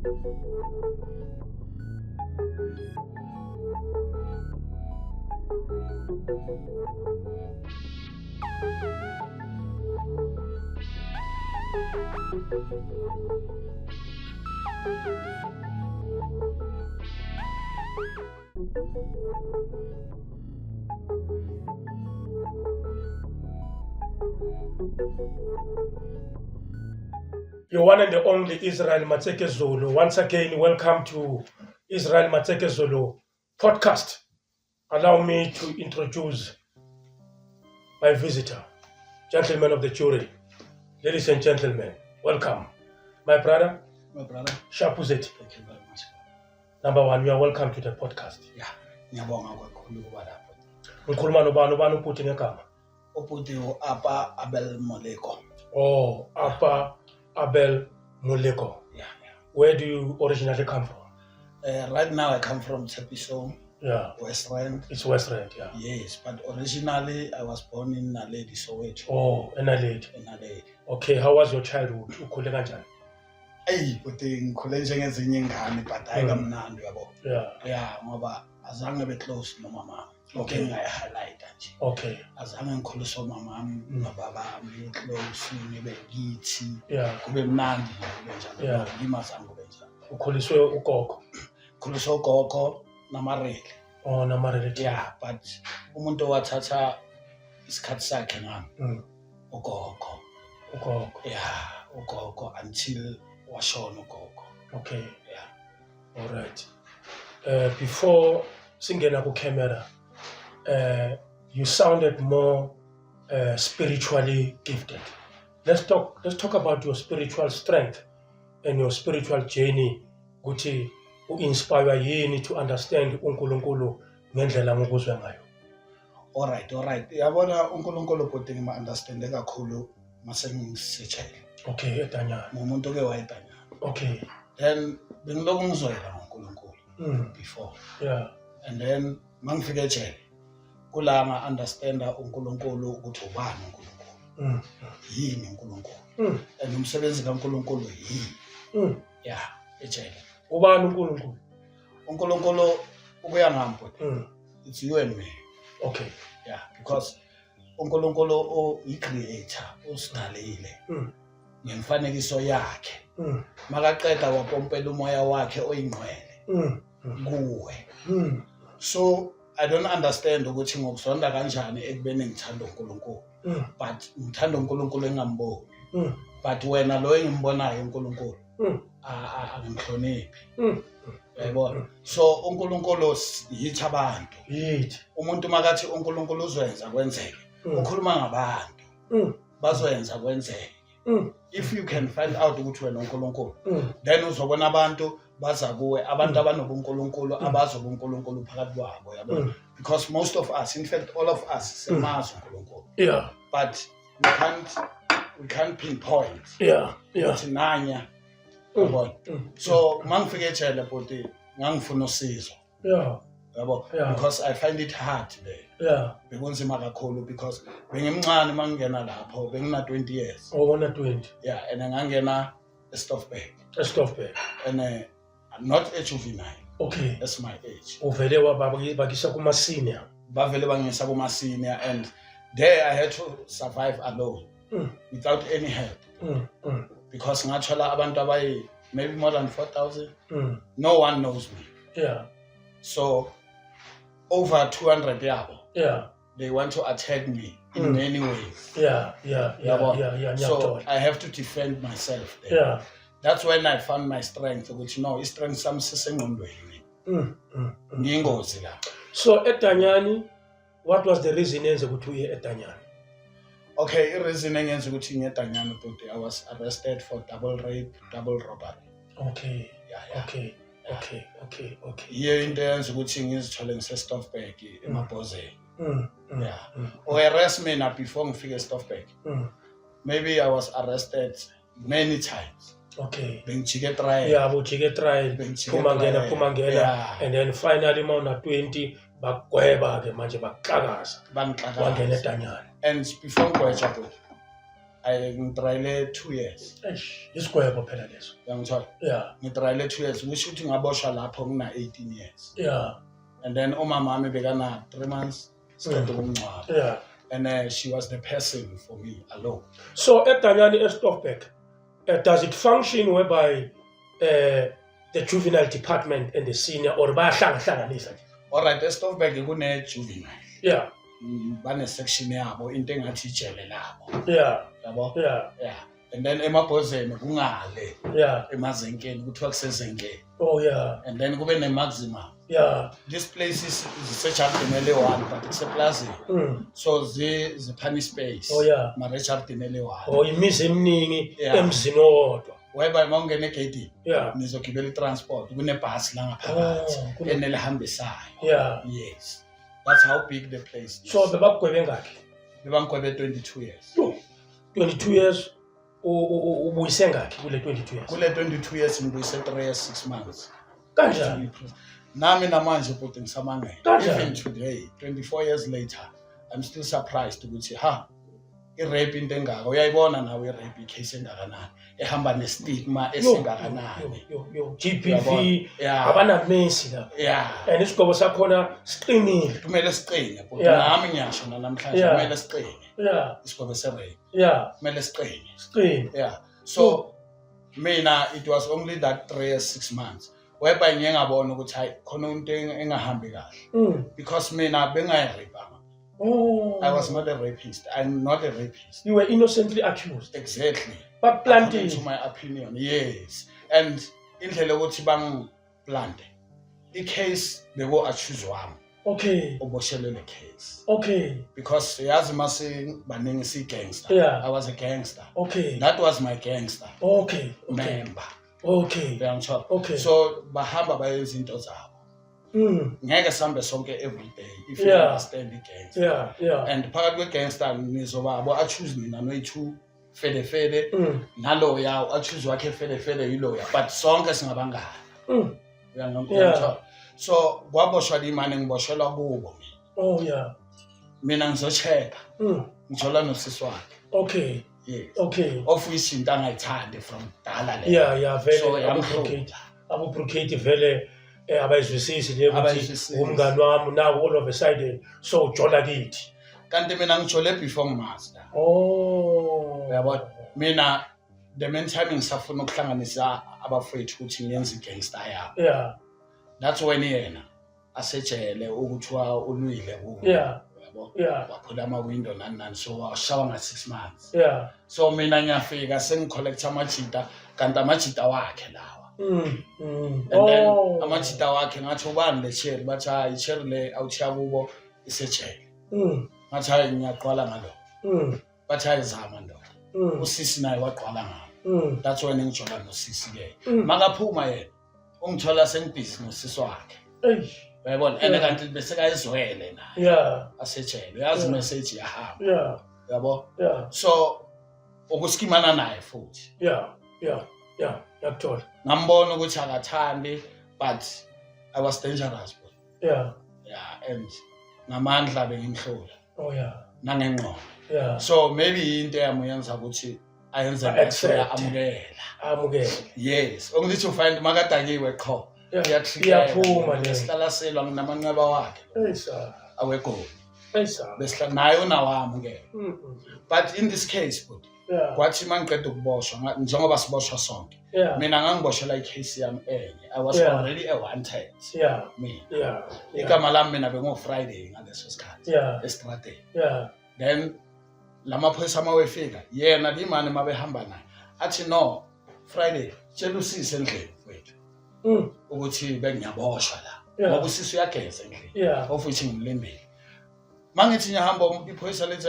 Your one and the only Israel Matseke Zulu. Once again, welcome to Israel Matseke Zulu podcast. Allow me to introduce my visitor, gentlemen of the jury, ladies and gentlemen, welcome. My brother, Shapuzet. Thank you very much. Number one, you are welcome to the podcast. Yeah, ngiyabonga kakhulu kuba lapho. Ngikhuluma nobani uputhi ngegama? Uputhi Apa Abel Moleko. Oh, Apa Abel Moleko. Yeah. Where do you originally come from? Right now I come from Tepiso, West Rand. It's West Rand, yeah. Yes, but originally I was born in Naledi, Soweto. Oh, Naledi. Naledi. Okay, how was your childhood? Ukhule kanjani? Uthi ngikhule njengezinye ingane but ayikamnandi yabo. Yeah, ngoba azange be close nomama. Okay, ngayi-highlighta nje. Okay. Azange ngikhuliswe umama nobaba bami close nibe kithi. Yeah. Kube mnandi kube njalo. Yeah. Ngimazange kube njalo. Ukhuliswe ugogo. Khuliswe ugogo namarele. Oh, namarele. Yeah, but umuntu wathatha isikhathi sakhe ngami. Ugogo. Yeah, ugogo until washona ugogo. Okay. Yeah. All right. Before singena ku camera, you sounded more spiritually gifted. Let's talk about your spiritual strength and your spiritual journey. Ukuthi u-inspire yini to understand uNkulunkulu ngendlela ngokuzwe ngayo. All right. Yabona uNkulunkulu kodwa ngima-understande kakhulu mase ngisechele. Okay, etanyana. Umuntu ke wayetanyana. Okay. Then bengiloko ngizwela ngoNkulunkulu before. Yeah. And then mangifike ejele kula nga-understanda uNkulunkulu ukuthi ubani uNkulunkulu. Yini uNkulunkulu. And umsebenzi kaNkulunkulu yini. Yeah, ejele. Ubani uNkulunkulu? uNkulunkulu ukuya ngami kodwa. It's you and me. Okay. Yeah, because uNkulunkulu i-creator usidalile. Ngemfanekiso yakhe. Makaqeda wapompela umoya wakhe oyingcwele kuwe. So I don't understand ukuthi ngokuzonda kanjani ekubeni ngithanda uNkulunkulu. But ngithanda uNkulunkulu engamboni. But wena lo engimbonayo uNkulunkulu angihloniphi. Yabona. So uNkulunkulu yithi abantu. Yithi. Umuntu makathi uNkulunkulu uzwenza kwenzeke. Ukhuluma ngabantu. Bazoyenza kwenzeke. If you can find out ukuthi wena uNkulunkulu, then uzobona abantu baza kuwe, abantu abanobuNkulunkulu abazobuNkulunkulu phakathi kwabo, yabona. Because most of us, in fact all of us, semazi uNkulunkulu. Yeah. But we can't pinpoint. Yeah. Ukuthi nanya. Yabona. So mangifike ejele bodi ngangifuna usizo. Yeah. Yabo, because I find it hard there. Yeah. Bekunzima kakhulu because bengimncane mangingena lapho bengina 20 years. Oh, 120. Yeah, and ngangena eStoffberg. And not a juvenile. Okay. That's my age. Uvele wabakisa kuma senior. Bavele bangisa kuma senior, and there I had to survive alone without any help. Because ngathola abantu abayi maybe more than 4,000. No one knows me. Yeah. So over 200 yabo. Yeah. They want to attack me in many ways. Yeah. So I have to defend myself there. Yeah. That's when I found my strength, which strength sami sisengqondweni. Ngiyingozi la. So eTanyani, what was the reason enze ukuthi uye eTanyani? Okay, the reason engenza ukuthi ngiye eTanyani ukuthi I was arrested for double rape, double robbery. Okay. Yeah. Okay. Yiyo into eyenza ukuthi ngizithole ngiseStoffberg emabhozeni. Yeah. Or arrest me now before ngifike eStoffberg. Maybe I was arrested many times. Okay. Bengijike trial. Yeah, bujike trial. Phuma ngena. Yeah. And then finally mawuna 20 bagweba ke manje baklakaza. Bangixakaza. Wangena eTanyani. And before ngigwetsha ngitrayele 2 years. Isigwebo phela leso. Uyangithola? Yeah. Ngitrayele 2 years. Ngisho ukuthi ngaboshwa lapho ngina 18 years. Yeah. And then umama wami bekana 3 months siqede kumngcwaba. Yeah. And she was the person for me alone. So at Danyani Estofbeck, does it function whereby the juvenile department and the senior or bayahlanganisa? Alright, Estofbeck kune juvenile. Yeah. Bane section yabo into engathi ijele labo. Yeah. Yabo? Yeah. Yeah. And then emabhozeni kungale. Yeah. Emazenkeni kuthiwa kusezenkeni. Oh yeah. And then kube ne maximum. Yeah. This place is Richardinele 1, but it's a plaza. So the pani space. Oh yeah. Ma Richardinele 1. Oh, imizi eminingi Yeah. emzini owodwa. Whereby mawungena egate. Yeah. Nizogibela transport. Kunebhasi la ngaphakathi enelihambisayo. Yeah. Yes. That's how big the place is. So bebakugwebe ngakhi? Bebangigwebe 22 years. 22 years ubuyise ngakhi kule 22 years? Kule 22 years ngibuyise 3 years 6 months. Kanjani? Nami namanje bhuti ngisamangela. Kanjani? Even today, 24 years later, I'm still surprised ukuthi i-rape into engaka. Uyayibona nawe i-rape icase engakanani. Ehamba nestigma esingakanani. GBV Yeah. abanamesi la. Yeah. And isigwebo sakhona siqinile. Kumele siqine bhuti. Yeah. Nami ngiyasho namhlanje Yeah. kumele siqine. Yeah. Isigwebo se-rape. Yeah. Kumele siqine. Siqine. Yeah. So mina it was only that 3 years 6 months. Whereby ngiye ngabona ukuthi hayi khona into engahambi kahle. Because mina bengayirapanga. Oh. I was not a rapist. I'm not a rapist. You were innocently accused. Exactly. But planting. According to my opinion, yes. And indlela ukuthi bangiplante. I-case beko accuse wami. Okay. Oboshelele case. Okay. Because yazi mase baningi si gangster. Yeah. I was a gangster. Okay. That was my gangster Okay. member. Okay. Uyangithola? Okay. So bahamba bayenza into zabo. Ngeke sambe sonke every day if you Yeah. understand the gangster. Yeah. Yeah. And phakathi kwe-gangster nizoba abo-accuse mina noyi-2 fede naloya u-accuse wakhe fede yiloya but sonke singabangani. Yeah. So kwaboshwa imali ngiboshelwa kubo mina. Oh yeah. Mina ngizocheck ngijola nosisi wakhe. Okay. Yes. Okay. Of which into angayithandi from dala le. Yeah. Yeah. So Vele abubrocade vele abayizwisisi le ukuthi Abayizwisisi. umngani wami now all of a sudden so jola kithi. Kanti mina ngijole before ngimazi la. Oh. Uyabona? Mina the main time ngisafuna ukuhlanganisa abafowethu ukuthi ngiyenze igangster yabo. Yeah. That's when yena asejele ukuthiwa ulwile kubo. Yeah. Uyabo? Yeah. Waphula ama-window nani so washawa nga-6 months. Yeah. So mina ngiyafika sengicollect amajita kanti amajita wakhe lawa. And then amajita wakhe ngathi ubani le cherry bathi hayi i-cherry le awuthiya kubo isejele. Ngathi hayi ngiyaqwala ngalo. Bathi hayi zama ndoda. Usisi naye waqwala ngalo. That's when ngijola nosisi ke. Makaphuma yena ungithola sengibhizi nosisi wakhe. Uyabona ene kanti bese kayizwele naye. Yeah. Asejele uyazi message yahamba. Yeah. Yabo? Yeah. So ukuskimana naye futhi. Yeah. Yeah. Yeah. Yakuthola. Ngambona ukuthi akathandi but I was dangerous. Yeah. Yeah, and ngamandla bengimhlola. Oh yeah. Nangengqondo. Yeah. So maybe into yamuyenza ukuthi ayenze amukela. Yes. Ongithi ufind makadakiwe qho. Iyaphuma le. Sihlala selwa nginamanqeba wakhe. Awegoli. Besihlala naye unawami ke. But in this case but kwathi mangiqeda ukuboshwa njengoba siboshwa sonke. Mina ngangiboshela icase yami enye. I was already a wanted. Yeah. Me. Yeah. Igama lami mina bengo Friday ngaleso sikhathi. Yeah. Estradeni. Yeah. Then lamaphoyisa mawefika yena limane mabehamba naye athi no Friday tshela usisi endlini wethu ukuthi bengiyaboshwa la ngoba usisi uyageza endlini of which ngimlembile mangithi ngihamba iphoyisa lithi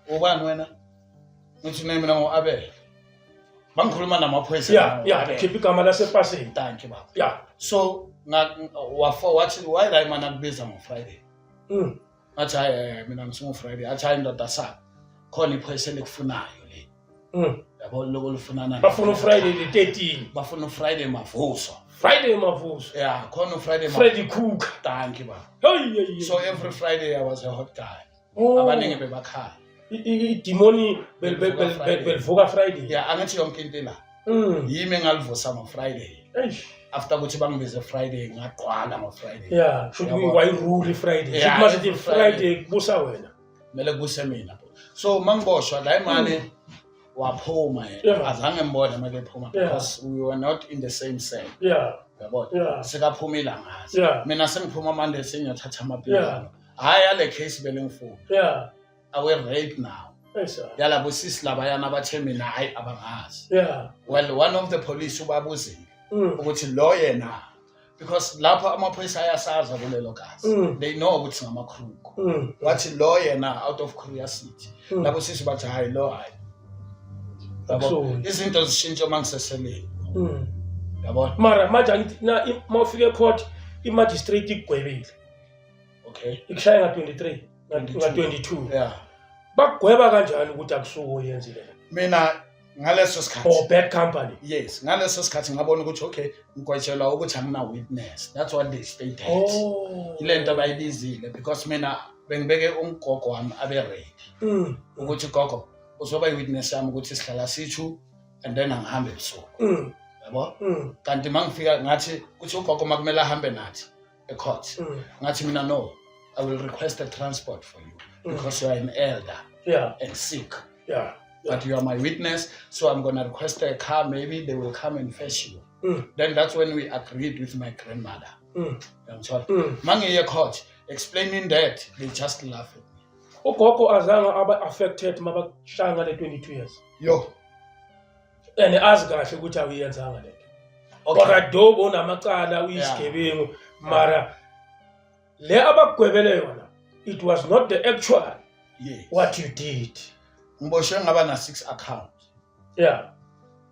ubani wena ngithi mina ngoAbel bangikhuluma namaphoyisa yeah keep igama lasepasini thank you baba yeah so wathi why la imana kubiza ngo Friday athi hayi mina ngisingu Friday athi hayi ndoda sakho khona iphoyisa lekufunayo le yabo lokho lifunana bafuna Friday the 13 bafuna Friday mavuso yeah khona Friday Freddy Cook thank you baba hey so every Friday I was a hot guy abaningi bebakhaya idemoni belivuka Friday. Yeah, angithi yonke into la. Yimi ngalivusa ngo-Friday. After ukuthi bangibize Friday ngaqwala ngo-Friday. Yeah, should we why rule Friday? Should must Friday kubusa wena. Mele kubuse mina. So mangiboshwa la imali waphuma azange ngibone manje ephuma because we were not in the same cell. Yeah. Yabona. Sikaphumila ngazi. Mina sengiphuma Monday sengiyothatha amapilani. Hayi ale case belengifuna. Yeah. Awe right now. Yes sir. Yala bosisi labayana bathe mina hayi abangazi. Yeah. Well, one of the police ubabuzile ukuthi lo yena because lapha amaphoyisa ayasaza kulelo gazi. They know ukuthi ngamakruku. Wathi lo yena out of curiosity. Labo sisi bathi hayi lo hayi. Yabo izinto zishintsha mangiseseleni. Yabona. Mara manje angithi na mawufike court imagistrate igwebile. Okay. Ikushaya nga-23 nga-22. Yeah. Bakugweba kanjani ukuthi akusuko yenzile? Mina ngaleso sikhathi. Or bad company. Yes, ngaleso sikhathi ngabona ukuthi okay, ngikwatshelwa ukuthi angina witness. That's what they stated. Ile nto bayibizile because mina bengibeke umgogo wami abe ready. Ukuthi gogo uzoba i-witness yami ukuthi sihlala sithu and then angihambe ebusuku. Yabo? Kanti mangifika ngathi kuthi ugogo makumele ahambe nathi e-court. Ngathi mina no, I will request a transport for you because you are an elder and sick. Yeah. But you are my witness, so I'm going to request a car. Maybe they will come and fetch you. Then that's when we agreed with my grandmother. Mangiye court, explaining that, they just laugh at me. Ugogo azange aba affected mabashanga le 22 years. Yo. And azi kahle ukuthi awuyenzanga lento. Kodwa dobo namacala uyisigebengu mara le abagwebele yona. It was not the actual what you did. Ngiboshwe ngaba na 6 accounts. Yeah.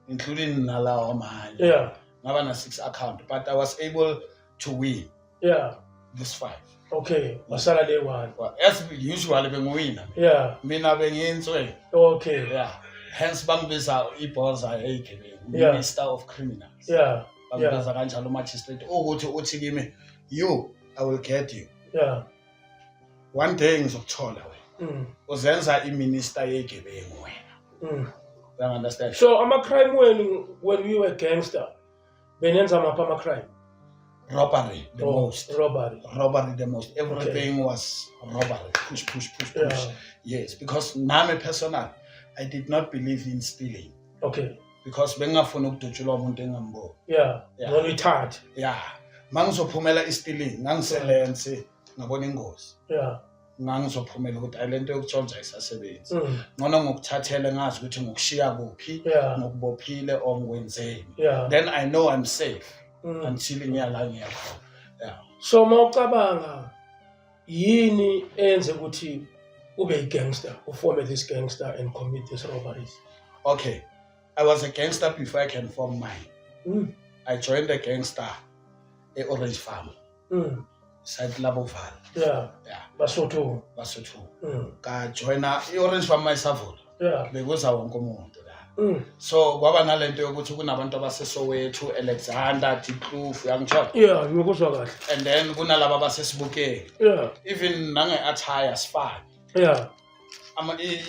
Including nalawa manje. Yeah. Ngaba na 6 accounts, but I was able to win. Yeah. This 5. Okay, wasala le 1. Well, as usually bengiwina. Yeah. Mina bengiyinswe. Okay. Yeah. Hence bangibiza ibhoza eGibeni, Minister of Criminals. Yeah. Bangibiza kanjalo magistrate ukuthi uthi kimi, you, I will get you. Yeah. One day ngizokuthola wena. Uzenza iminister yeGibeni wena. You understand? So ama-crime when we were gangster, benenza mapha ama-crime? Robbery the most. Robbery the most. Everything was robbery. Push. Yes, because nami personal, I did not believe in stealing. Okay. Because bengafuna ukudutshulwa umuntu engamboni. Yeah. When we tired. Yeah. Mangizophumela i-stealing, ngangiselense ngabona ingozi. Yeah. Ngangizophumela ukuthi ayilento yokutshontsha isasebenzi. Ngona ngokuthathele ngazi ukuthi ngokushiya kuphi, ngokubophile or ngikwenzeni. Then I know I'm safe until ngiyala ngiyakho. Yeah. So mawucabanga yini enze ukuthi ube i-gangster, uforme this gangster and commit these robberies? Okay. I was a gangster before I can form mine. I joined the gangster Orange Farm. Side Laboval. Yeah. Basotho. Ka joina Orange Farm myself. Yeah. Bekuza wonke umuntu la. So kwaba nalento yokuthi kunabantu abaseSoweto, Alexander, Dikloof, uyangithola? Yeah, ngikuzwa kahle. And then kunalabo abasesibukeni. Yeah. Even nange attire sifana. Yeah.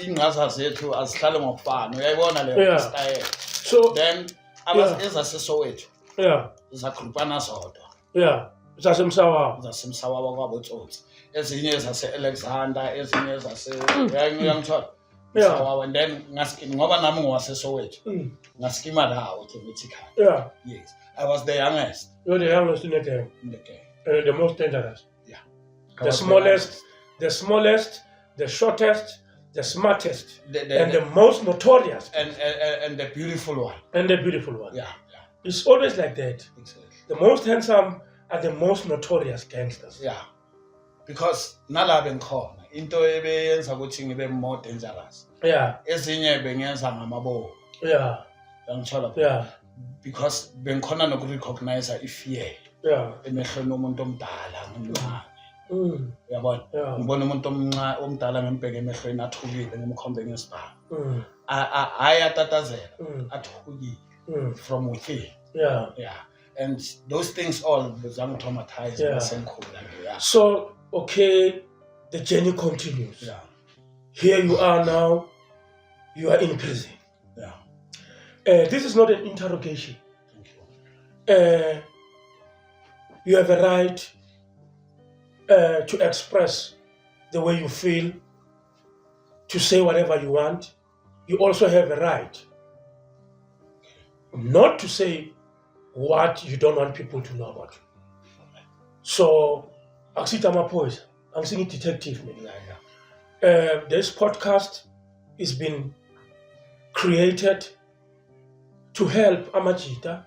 Ingqaza zethu azihlale ngokufana. Uyayibona le style. So then ezaseSoweto. Yeah. Zagrupana zodwa. Yeah. Zasemsawawa kwabo tsotsi. Ezinye zase-Alexander, ezinye uyangithola? Yeah. And then ngoba nami ngowaseSoweto. Ngaskima dawo theoretically. Yeah. Yes. I was the youngest. You're the youngest in the game. The most dangerous. Yeah. The smallest, the shortest, the smartest, and the most notorious. And the beautiful one. Yeah. It's always like that. Exactly. The most handsome are the most notorious gangsters. Yeah. Because nala bengikhona into ebeyenza ukuthi ngibe more dangerous. Yeah. Ezinye bengenza ngamabovu. Yeah. Uyangithola? Yeah. Because bengikhona nokurecognize ifear. Yeah. Emehlweni umuntu omdala ngimncane. Uyabona? Ngibona umuntu omdala ngembheke emehlweni athukile ngimkhombe ngesibhamu. Ayatatazela athukile from within. Yeah. And those things all bezange traumatized. So, okay, the journey continues. Yeah. Here you are now, you are in prison. Yeah. This is not an interrogation. Thank you. You have a right to express the way you feel, to say whatever you want. You also have a right not to say what you don't want people to know about you. So, akusita amaphoyisa, angisini detective mina. This podcast is been created to help Amajita.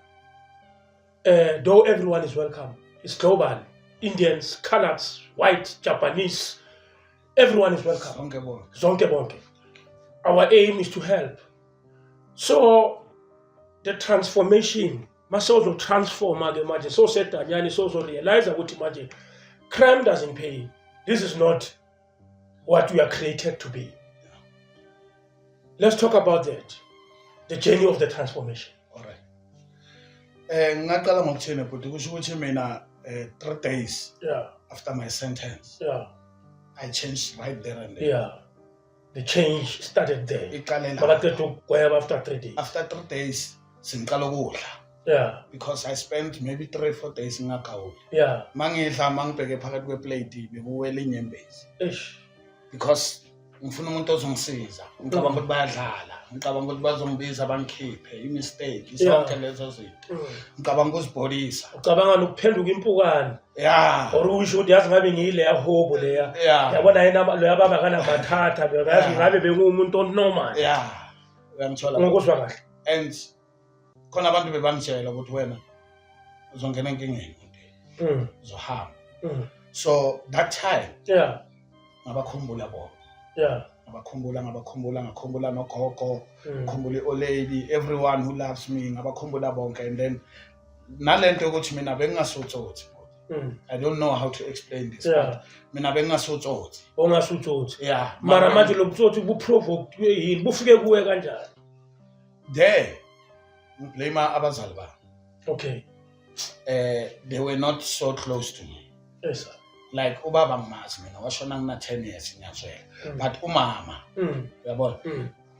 Though everyone is welcome, it's global. Indians, Kannaks, white, Japanese, everyone is welcome. Zonke bonke. Our aim is to help. So the transformation must also transform imagine. So set Danyani also realize that imagine crime doesn't pay. This is not what we are created to be. Let's talk about that. The journey of the transformation. All right. Ngaqala ngokuthini but kusho ukuthi mina 3 days after my sentence. Yeah. I changed right there and there. Yeah. The change started there. After 3 days. After 3 days, singiqala ukudla. Yeah. Because I spent maybe 3-4 days ngakawuli. Yeah. Mangidla mangibheke phakathi kweplate bekuwela inyembezi. Ish. Because ngifuna umuntu ozongisiza. Ngicabanga ukuthi bayadlala. Ngicabanga ukuthi bazongibiza bangikhiphe imistake. Isonke lezo zinto. Ngicabanga ukuzibholisa. Ucabanga nokuphenduka impukane. Yeah. Or usho ukuthi yazi ngabe ngiyile yahobo leya. Yabona yena lo yababa kana mathatha beyazi ngabe bengumuntu onormal. Yeah. Uyangithola. Ngokuzwa kahle. And khona abantu bebangitshela ukuthi wena uzongena enkingeni nje. Uzohamba. So that time. Yeah. Ngabakhumbula bona. Yeah. ngabakhumbula nogogo, ngikhumbula old lady, everyone who loves me, ngabakhumbula bonke. And then nalento ukuthi mina bengingasothothi. I don't know how to explain this. Yeah. Mina bengingasothothi. Ongasuthothi. Yeah. Mara manje lo butsotsi buprovoke yini bufike kuwe kanjani? There ngiblame abazali bami. Okay. They were not so close to me. Yes sir. Like ubaba ngimazi mina washona ngina 10 years ngiyazwela. But umama uyabona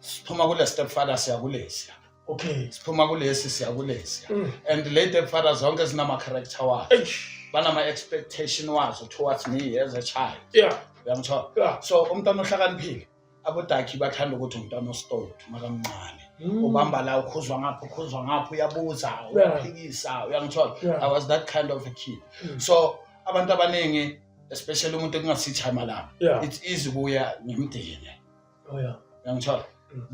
siphuma kule stepfather siyakulesi. Okay. Siphuma kulesi siyakulesi. And le stepfather zonke zinama character wazo. Banama expectation wazo towards me as a child. Yeah. Uyangithola. Yeah. So umntwana ohlakaniphile abodaki bathanda ukuthi umntwana ostod makamncane. Ubamba la ukhuzwa ngapho uyabuza uyaphikisa uyangithola. I was that kind of a kid. So abantu abaningi especially umuntu engasithi malanga it's easy kuya ngimdini. Oh yeah. Uyangithola.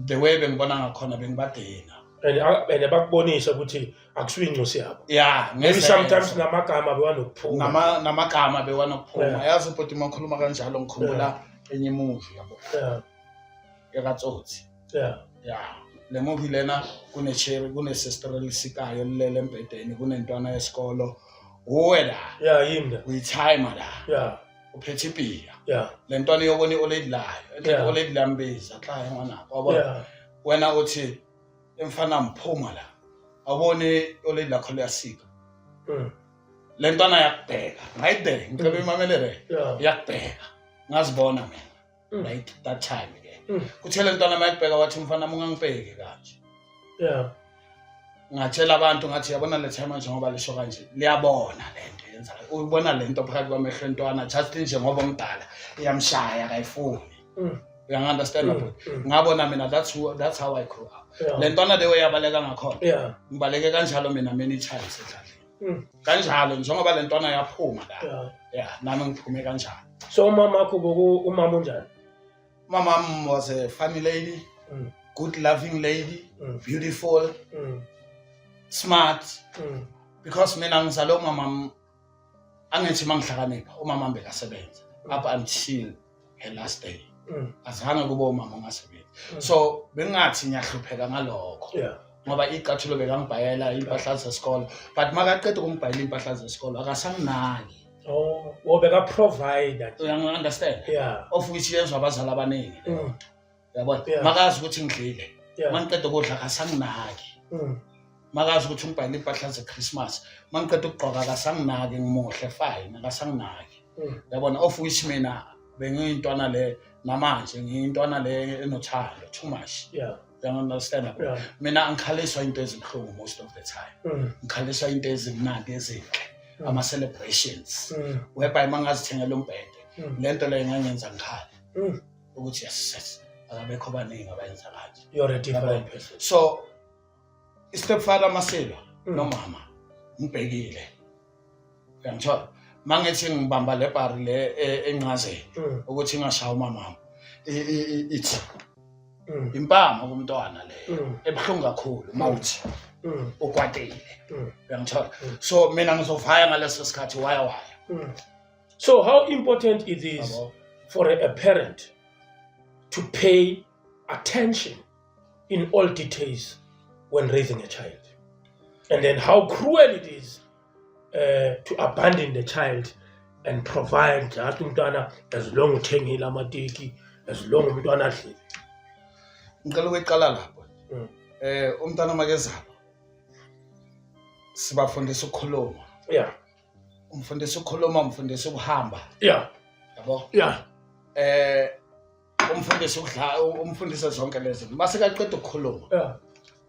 The way bengibona ngakhona bengibadina. And bakubonisa ukuthi akusuyi incosi yabo. Yeah, maybe sometimes namagama bewanokuphuma. Namagama bewanokuphuma. Yazi ubhuti makhuluma kanjalo ngikhumbula enye movie yabo. Yeah. Yakatsotsi. Yeah. Yeah. Le movie lena kune sister elisikayo lele embedeni kunentwana yesikolo. Uwela. Yeah, yimda. Uyithima la. Yeah. Uphethe iphiya. Yeah. Le ntwana yobona ioledi layo. Enhle ioledi lambiza xa ngwana. Wabona. Wena uthi emfana mphuma la. Awubone ioledi lakho liyasika. Le ntwana yakubheka. Ngayibheka ngicela imamelele. Yakubheka. Ngazibona mina. Like that time again. Kuthele ntwana mayibheka wathi mfana ungangibheki kanje. Yeah. Ngatshela abantu ngathi yabona le time manje ngoba lisho kanje liyabona lento yenza uyibona lento phakathi kwamehlo entwana just nje ngoba umdala iyamshaya akayifuni. You understand? Ngabona mina that's how I grew up. Le ntwana leyo yabaleka ngakhona. Ngibaleke kanjalo mina many times endlaleni. Kanjalo njengoba le ntwana yaphuma la. Yeah, nami ngiphume kanjalo. So umama wakho umama unjani? Mama was a funny lady, good loving lady, beautiful. Smart because mina ngizalo mama angithi mangihlakanipha umama mbe kasebenza up until her last day azange kube umama ongasebenzi so bengathi ngiyahlupheka ngalokho ngoba iqathulo bekangibhayela impahla zesikole but makaqeda ukungibhayela impahla zesikole akasanginaki wobeka provide you understand of which yenza abazali abaningi yabona Yeah. makazi ukuthi ngidlile Yeah. mangiqeda ukudla akasanginaki makazi ukuthi ngibhayile impahla zeChristmas mangiqeda ukugqoka akasanginaki ngimuhle fine akasanginaki yabona of which mina bengiyintwana le namanje ngiyintwana le enothando too much. Yeah. You understand? Yeah. Mina angikhaliswa into ezibuhlungu most of the time. Ngikhaliswa into ezimnandi ezinhle. Ama celebrations. Whereby mangazithengela umbhede. Lento le ngangenza ngikhale. Ukuthi yes. Akabekho baningi abayenza kanje. You're a different person. So stepfather Masilo nomama ngibhekile. Uyangithola? Mangithi ngibamba le bar le enqazeni ukuthi ngashaya umama. Ithi impama kumntwana le ebuhlungu kakhulu mawuthi ukwatile. Uyangithola? So mina ngizovaya ngaleso sikhathi waya. So how important it is for a parent to pay attention in all details when raising a child, and then how cruel it is to abandon the child and provide just umntwana as long uthengile amateki, as long umntwana adlile. Ngicela ukuyiqala lapho. Umntwana makezalwa sibafundisa ukukhuluma. Yeah. Umfundisa ukukhuluma, umfundisa ukuhamba. Yeah. Yabo? Yeah. Umfundisa ukudla, umfundisa zonke lezi. Mase kaqeda ukukhuluma. Yeah.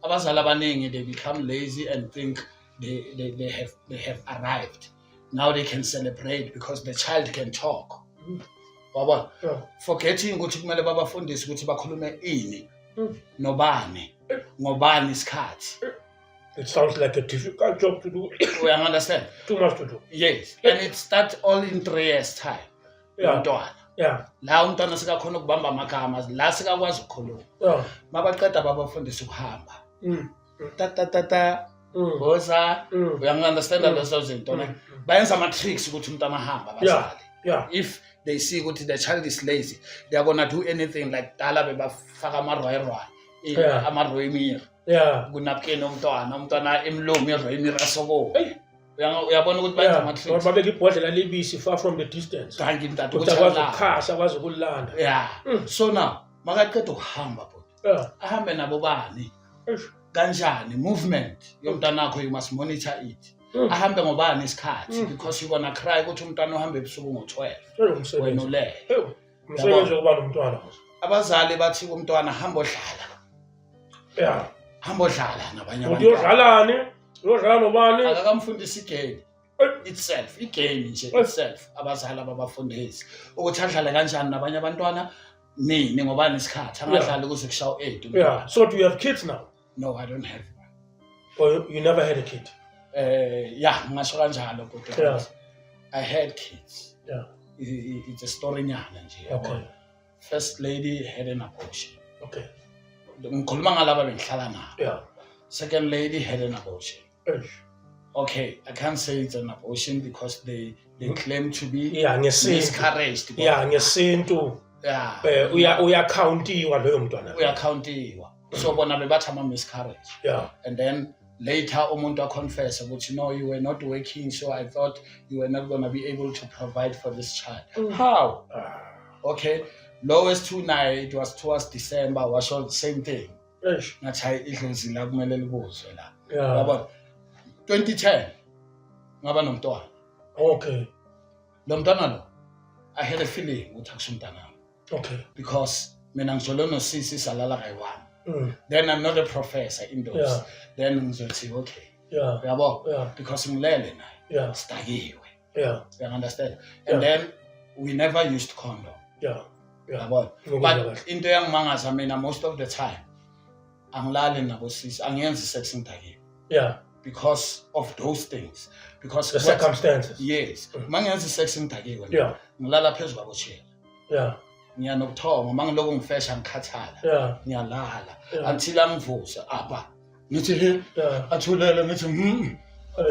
Abazali abaningi they become lazy and think they have arrived. Now they can celebrate because the child can talk. Wabona? Forgetting ukuthi kumele babafundise ukuthi bakhulume ini nobani ngobani isikhathi. It sounds like a difficult job to do. We understand. Too much to do. Yes, and it starts all in 3 years time. Umntwana. Yeah. La umntwana sikakhona ukubamba amagama, la sikakwazi ukukhuluma. Mabaqeda babafundisa ukuhamba. Ta boza. We understand lezo zinto ne. Bayenza ama tricks ukuthi umntwana ahamba abazali. Yeah. If they see ukuthi the child is lazy, they are gonna do anything like dala bebafaka amaroyerwa. Amaroyimir. Yeah. Kunapkeni umntwana emlomo yeroyimir asoko. Uyabona ukuthi bayenza ama tricks. Babeka ibhodlela libisi far from the distance. Kanti mntatu ukwazi ukukhasa, kwazi ukulanda. Yeah. So now, makaqeda ukuhamba bhodwa. Ahambe nabo bani? Kanjani movement yomntwana wakho you must monitor it. Ahambe ngobani isikhathi because you gonna cry ukuthi umntwana uhambe ebusuku ngo12. Wena ulele. Umsebenzi wokuba nomntwana. Abazali bathi umntwana hamba odlala. Yeah. Hamba odlala nabanye abantu. Uyodlalani? Uyodlala nobani? Akakamfundisi igame itself, igame nje itself. Abazali ababafundisi ukuthi adlale kanjani nabanye abantwana nini ngobani isikhathi angadlali kuze kushaw 8. Yeah. So do you have kids now? No, I don't have one. Or you never had a kid? Yeah, ngasho kanjalo but Yeah. I had kids. Yeah. It's a story nyana nje. Okay. First lady had an abortion. Okay. Ngikhuluma ngalaba bengihlala nabo. Yeah. Second lady had an abortion. Okay, I can't say it's an abortion because they claim to be miscarried. Yeah, ngesintu. Yeah. Uyacountiwa loyo mntwana. Uyacountiwa. So bona bebathi ama miscarriage. Yeah. And then later umuntu confess ukuthi no, you were not working, so I thought you were not going to be able to provide for this child. How? Okay. Lowest two night, it was towards December, was all the same thing. Ngathi idlozi la kumele libuzwe la. Yeah. 2010 ngaba nomntwana. Okay. Lo mntwana lo I had a feeling ukuthi akusumntwana. Okay. Because mina ngizolo no sisi salala kayi1. Then I'm not a professor in those. Yeah. Then ngizothi okay. Yeah. Yabo. Yeah. Because ngilele naye. Yeah. Stakiwe. Yeah. You understand? And then we never used condom. Yeah. Yeah. But into yangimangaza mina most of the time angilali nabo sisi angiyenzi sex ngidakiwe. Yeah. Because of those things. Because the circumstances. Yes. Mangiyenzi sex ngidakiwe. Yeah. Ngilala phezulu kwabochela. Yeah. Ngiyanokuthoma mangiloko ngifesha ngikhathala. Yeah. Ngiyalala until angivusa apha. Ngithi athulele ngithi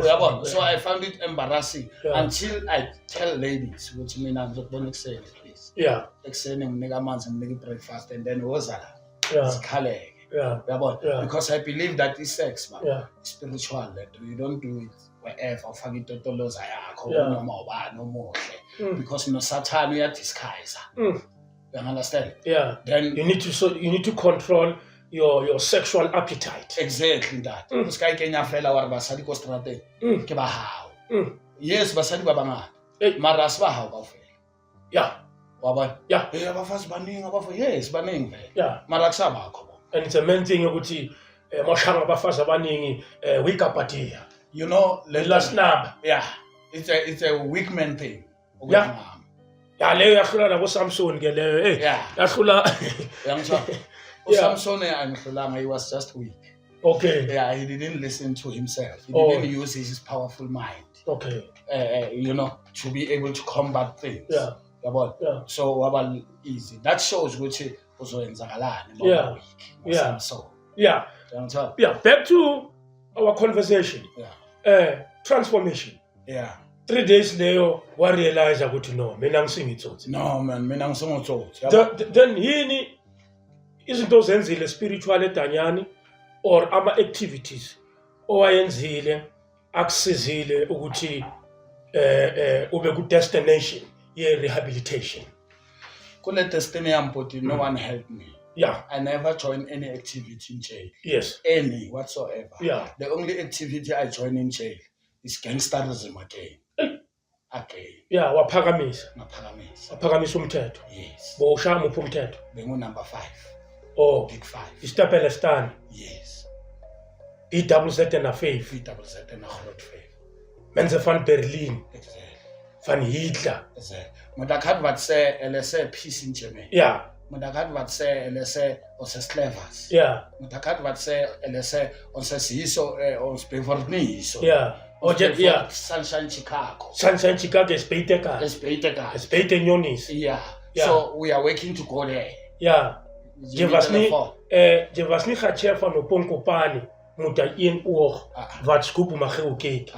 uyabona. So I found it embarrassing until I tell ladies ukuthi mina ngizokubona ekseni please. Yeah. Ekseni nginika amanzi nginika breakfast and then woza la. Yeah. Sikhaleke. Yeah. Uyabona. Because I believe that is sex man. Yeah. Spiritual that you don't do it wherever ufaka itotoloza yakho noma ubani omuhle because no Satan uya disguise. You understand? Yeah. Then you need to control your sexual appetite. Exactly that. Uska Kenya fela wa basadi ko strateng ke ba hao. Yes, basadi ba bangata. Mara se ba hao kaofela. Yeah. wabona Yeah. abafazi baningi yes baningi vele Yeah. mara kusabakho And it's a main thing ukuthi moshanga abafazi abaningi wikapatia. you know The last number. yeah it's a weak man thing Yeah. Ya leyo yahlula nabo Samson ke leyo yeah yahlula yangitshwa uSamson angihlulanga he was just weak. Okay. Yeah, he didn't listen to himself. He Oh. didn't use his powerful mind. Okay. You know, to be able to combat things. Yeah. Yabona? Yeah. So waba easy. That shows ukuthi uzoyenzakalani Yeah. ngoba weak. Yeah. So. Yeah. Yangitshwa? Yeah. Back to our conversation. Yeah. Transformation. Yeah. 3 days leyo wa realize ukuthi no mina ngisingitsotsi. No man, mina ngisengotsotsi. Then yini izinto zenzile spiritual eDanyani or ama activities owayenzile akusizile ukuthi ube ku destination ye rehabilitation. Kule destiny yami but no one helped me. Yeah. I never joined any activity in jail. Yes. Any whatsoever. Yeah. The only activity I joined in jail is gangsterism again. Again. Yeah, waphakamisa. Ngaphakamisa. Waphakamisa umthetho. Yes. Bowushaya muphi umthetho? Bengu number 5. Oh, Big 5. Istapele stand. Yes. EWZ na faith. VWZ en groot 5. Mense van Berlin, Exactly. van Hitler. Exactly. Maar dat gaat wat ze LSE peace in Germany. Yeah. Maar dat gaat wat ze LSE onze slavers. Yeah. Maar dat gaat wat ze LSE onze siso ons bevorniso. Yeah. Oh, yeah. Sunshine Chicago. Sunshine Chicago is Peiteka. It's beter. Is Peitenyonis. Yeah. Yeah. So we are working to go there. Yeah. Je was nie gatshe van Oponkopane moet hy een oog wat skoop maar gee kyk.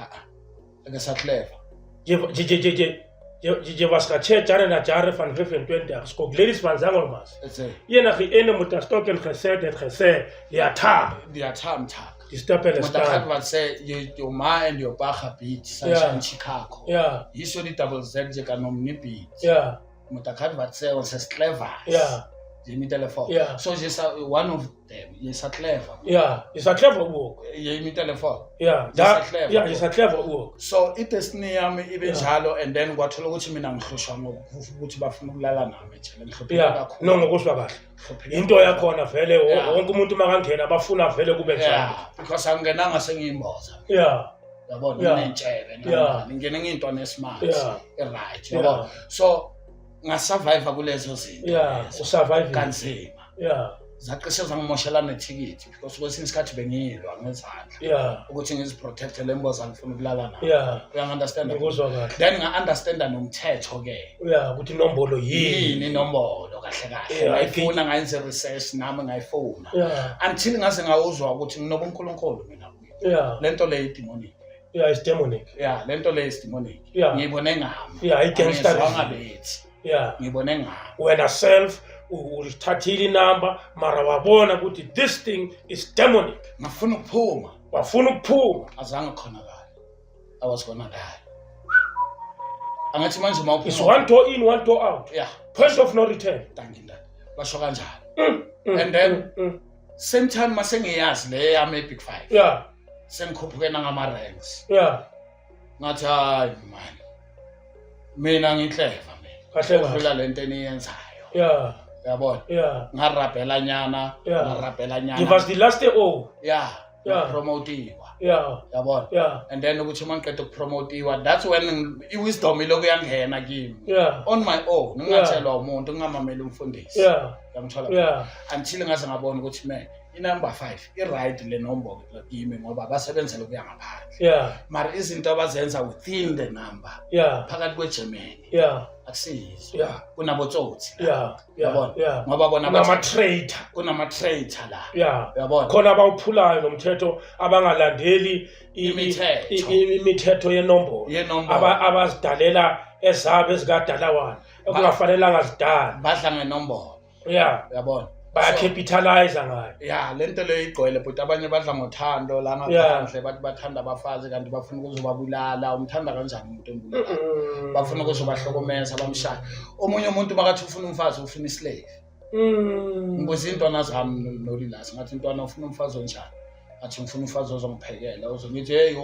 Ek is clever. Je was gatshe jare na jare van 25 skok ladies van Zangomas. It's a Yena ge ene moet stok en gesê het gesê ja ta. die time tag. Die stapel Maar dat gaat staan. wat ze your ma and your baga beat Sunshine Chicago. Yeah. Hiso die double Z je kan hom nie beat. Yeah. Maar dat gaat wat ze ons clever. Yeah. Jimmy telephone. Yeah. So just one of them is a clever. Yeah. Is a clever work. Jimmy telephone. Yeah. Yeah, is a clever work. So idestiny yami ibe njalo and then kwathola ukuthi mina ngihlushwa ngokuthi bafuna ukulala nami nje ngihlupheka Yeah. kakhulu. No ngokuzwa kahle. Into yakhona vele wonke umuntu makangena bafuna vele kube njalo. Yeah, because angenanga sengiyimboza. Yeah. Yabona nentshebe Yeah. ngingena ngintwana esimart. Yeah. Right, Yeah. yabona. So ngasurvive kulezo zinto. Yeah, usurvive. Kanzima. Yeah. Zaqishe zangimoshela nethikithi because kwesinye isikhathi bengiyilwa ngezandla. Yeah. Ukuthi ngiziprotect lemboza ngifuna ukulala nayo. Yeah. Uyangiunderstand? Ngikuzwa kahle. Then nga-understanda nomthetho ke. Yeah, ukuthi inombolo yini. Yini inombolo kahle kahle. Yeah, Ngayifuna ngayenza research nami ngayifuna. Yeah. Until ngaze ngawuzwa ukuthi nginoba uNkulunkulu mina kuyo. Yeah. Lento le idemonic. Yeah, it's demonic. Yeah, lento le is demonic. Yeah. Ngiyibone ngami. Yeah, i-gangster. Angabethi. Yeah. Ngiyibone ngami. Wena self ulithathile inamba mara wabona ukuthi this thing is demonic. Ngafuna ukuphuma. Wafuna ukuphuma. Azange khonakala. I was gonna die. Angathi manje mawuphuma. It's one door in, one door out. Yeah. Point of no return. Thank you dad. Basho kanjalo. And then same time mase ngiyazi le yami eBig 5. Yeah. Sengikhuphuke ngama ranks. Yeah. Ngathi hayi man. Mina ngiclever mina. Kahle kahle. Udlula lento eniyenzayo. Yeah. Yabona? Yeah. Ngarabhela nyana, Yeah. ngarabhela nyana. Give us the last day. Oh. Yeah. Yeah. Promotiwa. Yeah. Yabona? Yeah. And then ukuthi mangiqeda ukupromotiwa, that's when iwisdom iloko yangena kimi. Yeah. On my own, ngingathelwa umuntu ngingamamela umfundisi. Yeah. Yangithola. Yeah. Until ngaze ngabona ukuthi man, inumber 5 i-right le nombolo kimi ngoba basebenzela ukuya ngaphandle. Yeah. Mara izinto abazenza within the number. Yeah. Phakathi kweGermany. Yeah. Akusizo. Yeah. Kunabotsotsi. Yeah. Yabona? Yeah. Ngoba bona Nama traitor. kunama-traitor la. Yeah. Yabona? Khona abawuphulayo nomthetho abangalandeli imithetho yenombolo. Yenombolo. Abazidalela ezabo ezikadalawane ekungafanelanga zidala. Badla ngenombolo. Yeah. Yabona? Bayacapitalize ngayo. Yeah, lento leyo igcwele but abanye badla ngothando la ngaphandle bathi bathanda abafazi kanti bafuna ukuzobabulala umthanda kanjani umuntu embulala bafuna ukuzobahlokomeza bamshaya omunye umuntu makathi ufuna umfazi ufuna islave ngibuza intwana zami nolilasi ngathi intwana ufuna umfazi onjani athi ngifuna umfazi ozongiphekela uzongithi hey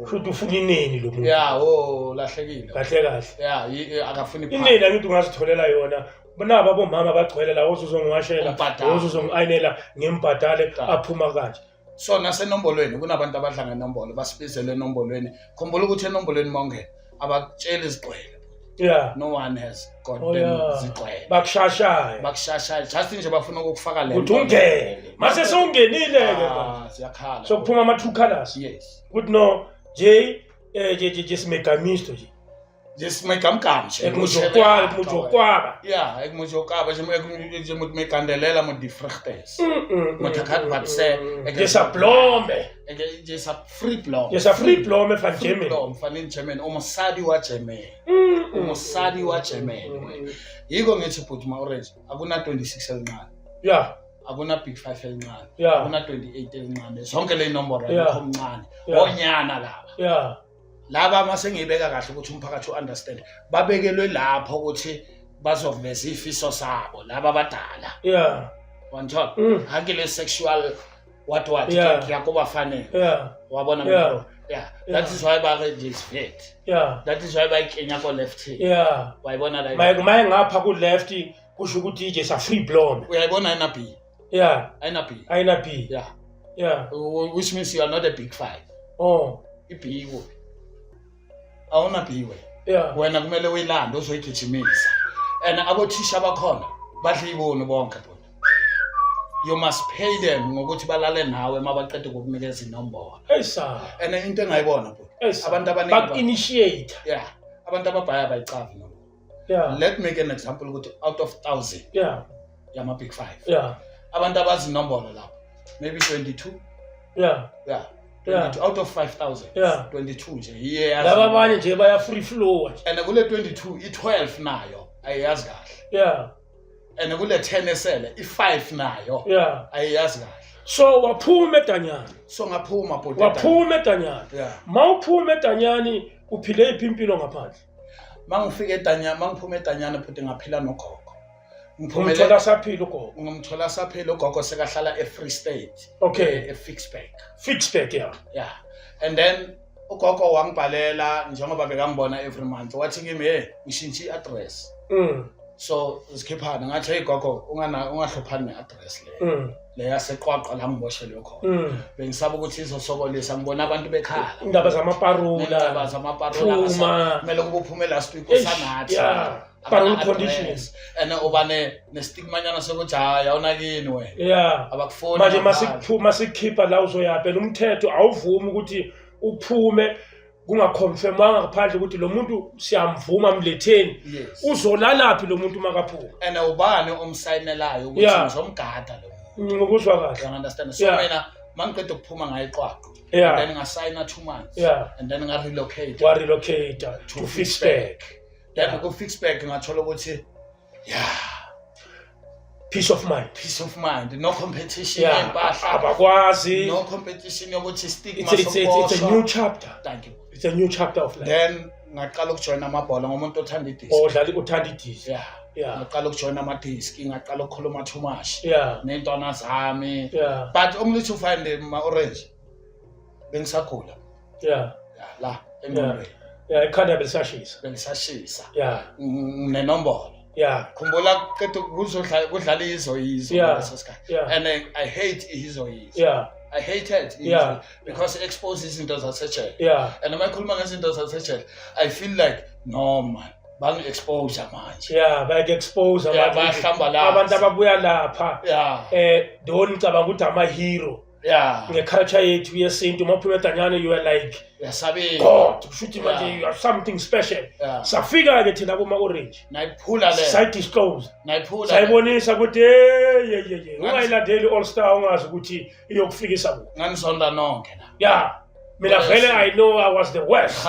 futhi ufuna ineni lo muntu lahlekile kahle akafuni ineni angithi ungazitholela yona naba bomama bagcwele la uzongiwashela uzongiayinela ngembhadale aphuma kanje so nasenombolweni kunabantu abadla ngenombolo basibizele enombolweni khumbula ukuthi enombolweni mongena abakutshela izigqwele no one has got them zigqwele bakushashaya just nje bafuna ukufaka le ukuthi ungene mase sewungenile ke siyakhala so kuphuma ama true colors yes ukuthi no J simegamisto nje Jesmekamkam ekumujokwaba nje mekandelela mo differentes matakat batse jesa free blome van Germany umusadi wa Germany yiko ngithi but ma orange akuna 26 elincane akuna big 5 elincane akuna 28 elincane zonke le inombolo ayikho mncane onyana laba masengiyibeka kahle ukuthi umphakathi uunderstand babekelwe lapho ukuthi bazoveza ifiso sabo laba abadala wanthola hakile sexual what kuyakuba fanele wabona mfo that is why ba register that is why ba ikenya ko left wayibona la maye ngapha ku left kusho ukuthi ije sa free blown uyayibona ina B ayina B which means you are not a big 5 iB awuna biwe wena kumele uyilande uzoyigijimisa abothisha bakhona badla iboni bonke bona you must pay them ngokuthi balale nawe mabaqede ukukunikeza inombolo into engayibona abantu abaningi back initiate abantu ababhaya bayicavi no let me make an example ukuthi out of 1000 yama big 5 abantu abazi inombolo lapho maybe 22 out of 5,000 22 nje iye laba abanye nje baya free flow kule 22 i12 nayo ayiyazi kahle kule 10 esele i5 nayo ayiyazi kahle so waphuma edanyana ngaphuma bhuti waphuma edanyana mawuphuma edanyani uphile impilo ngaphandle mangifika edanyana mangiphuma edanyana bhuti ngaphila nogogo ngimthola saphila ugogo sekahlala eFree State Fixback and then ugogo wangibhalela njengoba bekangibona every month wathi kimi ngishintshe iaddress so sikhiphana ngathi hey gogo ungahlophani neaddress le yaseqwaqwa la ngiboshelwe khona bengisaba ukuthi izosokolisa ngibona abantu bekhala indaba zamaparula kumele kube uphume last week usanathi parole conditions ubane nestigma nyana sokuthi hayi awunakini wena abakufoni manje masikhipha sikhipha la uzoyaphela umthetho awuvumi ukuthi uphume kungaconfirmanga ngaphandle ukuthi lo muntu siyamvuma mletheni uzolalaphi lo muntu makaphuma ubani omsayinelayo ukuthi ngizomgada lo ngokuzwa kahle you understand so mina mangiqeda ukuphuma ngayiqwaqo then ngasayina 2 months and then ngarelocate to Fixback then go Fixback ngathola ukuthi peace of mind no competition empahla abakwazi no competition yokuthi stigma it's a new chapter thank you it's a new chapter of life then ngaqala ukujoin amabhola ngomuntu othanda idisc uthanda idisc ngaqala ukujoin ama-disc ngaqala ukukhuluma too much nentwana zami but umlitho ufinde ma-orange bengisakhula la engqondweni ekhanda belisashisa nenombolo khumbula qeda kudlala izoyizo leso sikhathi and I hate izoyizo I hate it because it exposes izinto zasejele and uma ekhuluma ngezinto zasejele I feel like no man bangi-expose manje bayake-expose abantu ababuya lapha don't ngicabanga ukuthi ama-hero nge-culture yethu yesintu maphuma edanyane you are like God kushuthi manje you are something special safika-ke thina kuma-orange sayidisclose sayibonisa ukuthi ungayilandeli all star ungazi ukuthi iyokufikisa kuphi nganisonda nonke mina vele I know I was the worst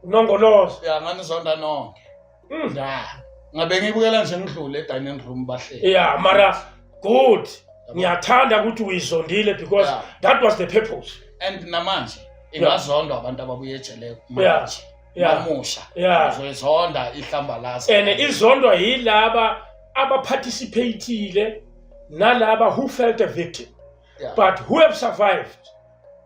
nongolozo nganisonda nonke ngabe ngibukela nje ngidlule edining room bahleli mara good ngiyathanda ukuthi uyizondile because that was the purpose and namanje ingazondwa abantu ababuye ejele manje namusha uzoyizonda ihlambalaza and izondwa yilaba abaparticipateile nalaba who felt a victim but who have survived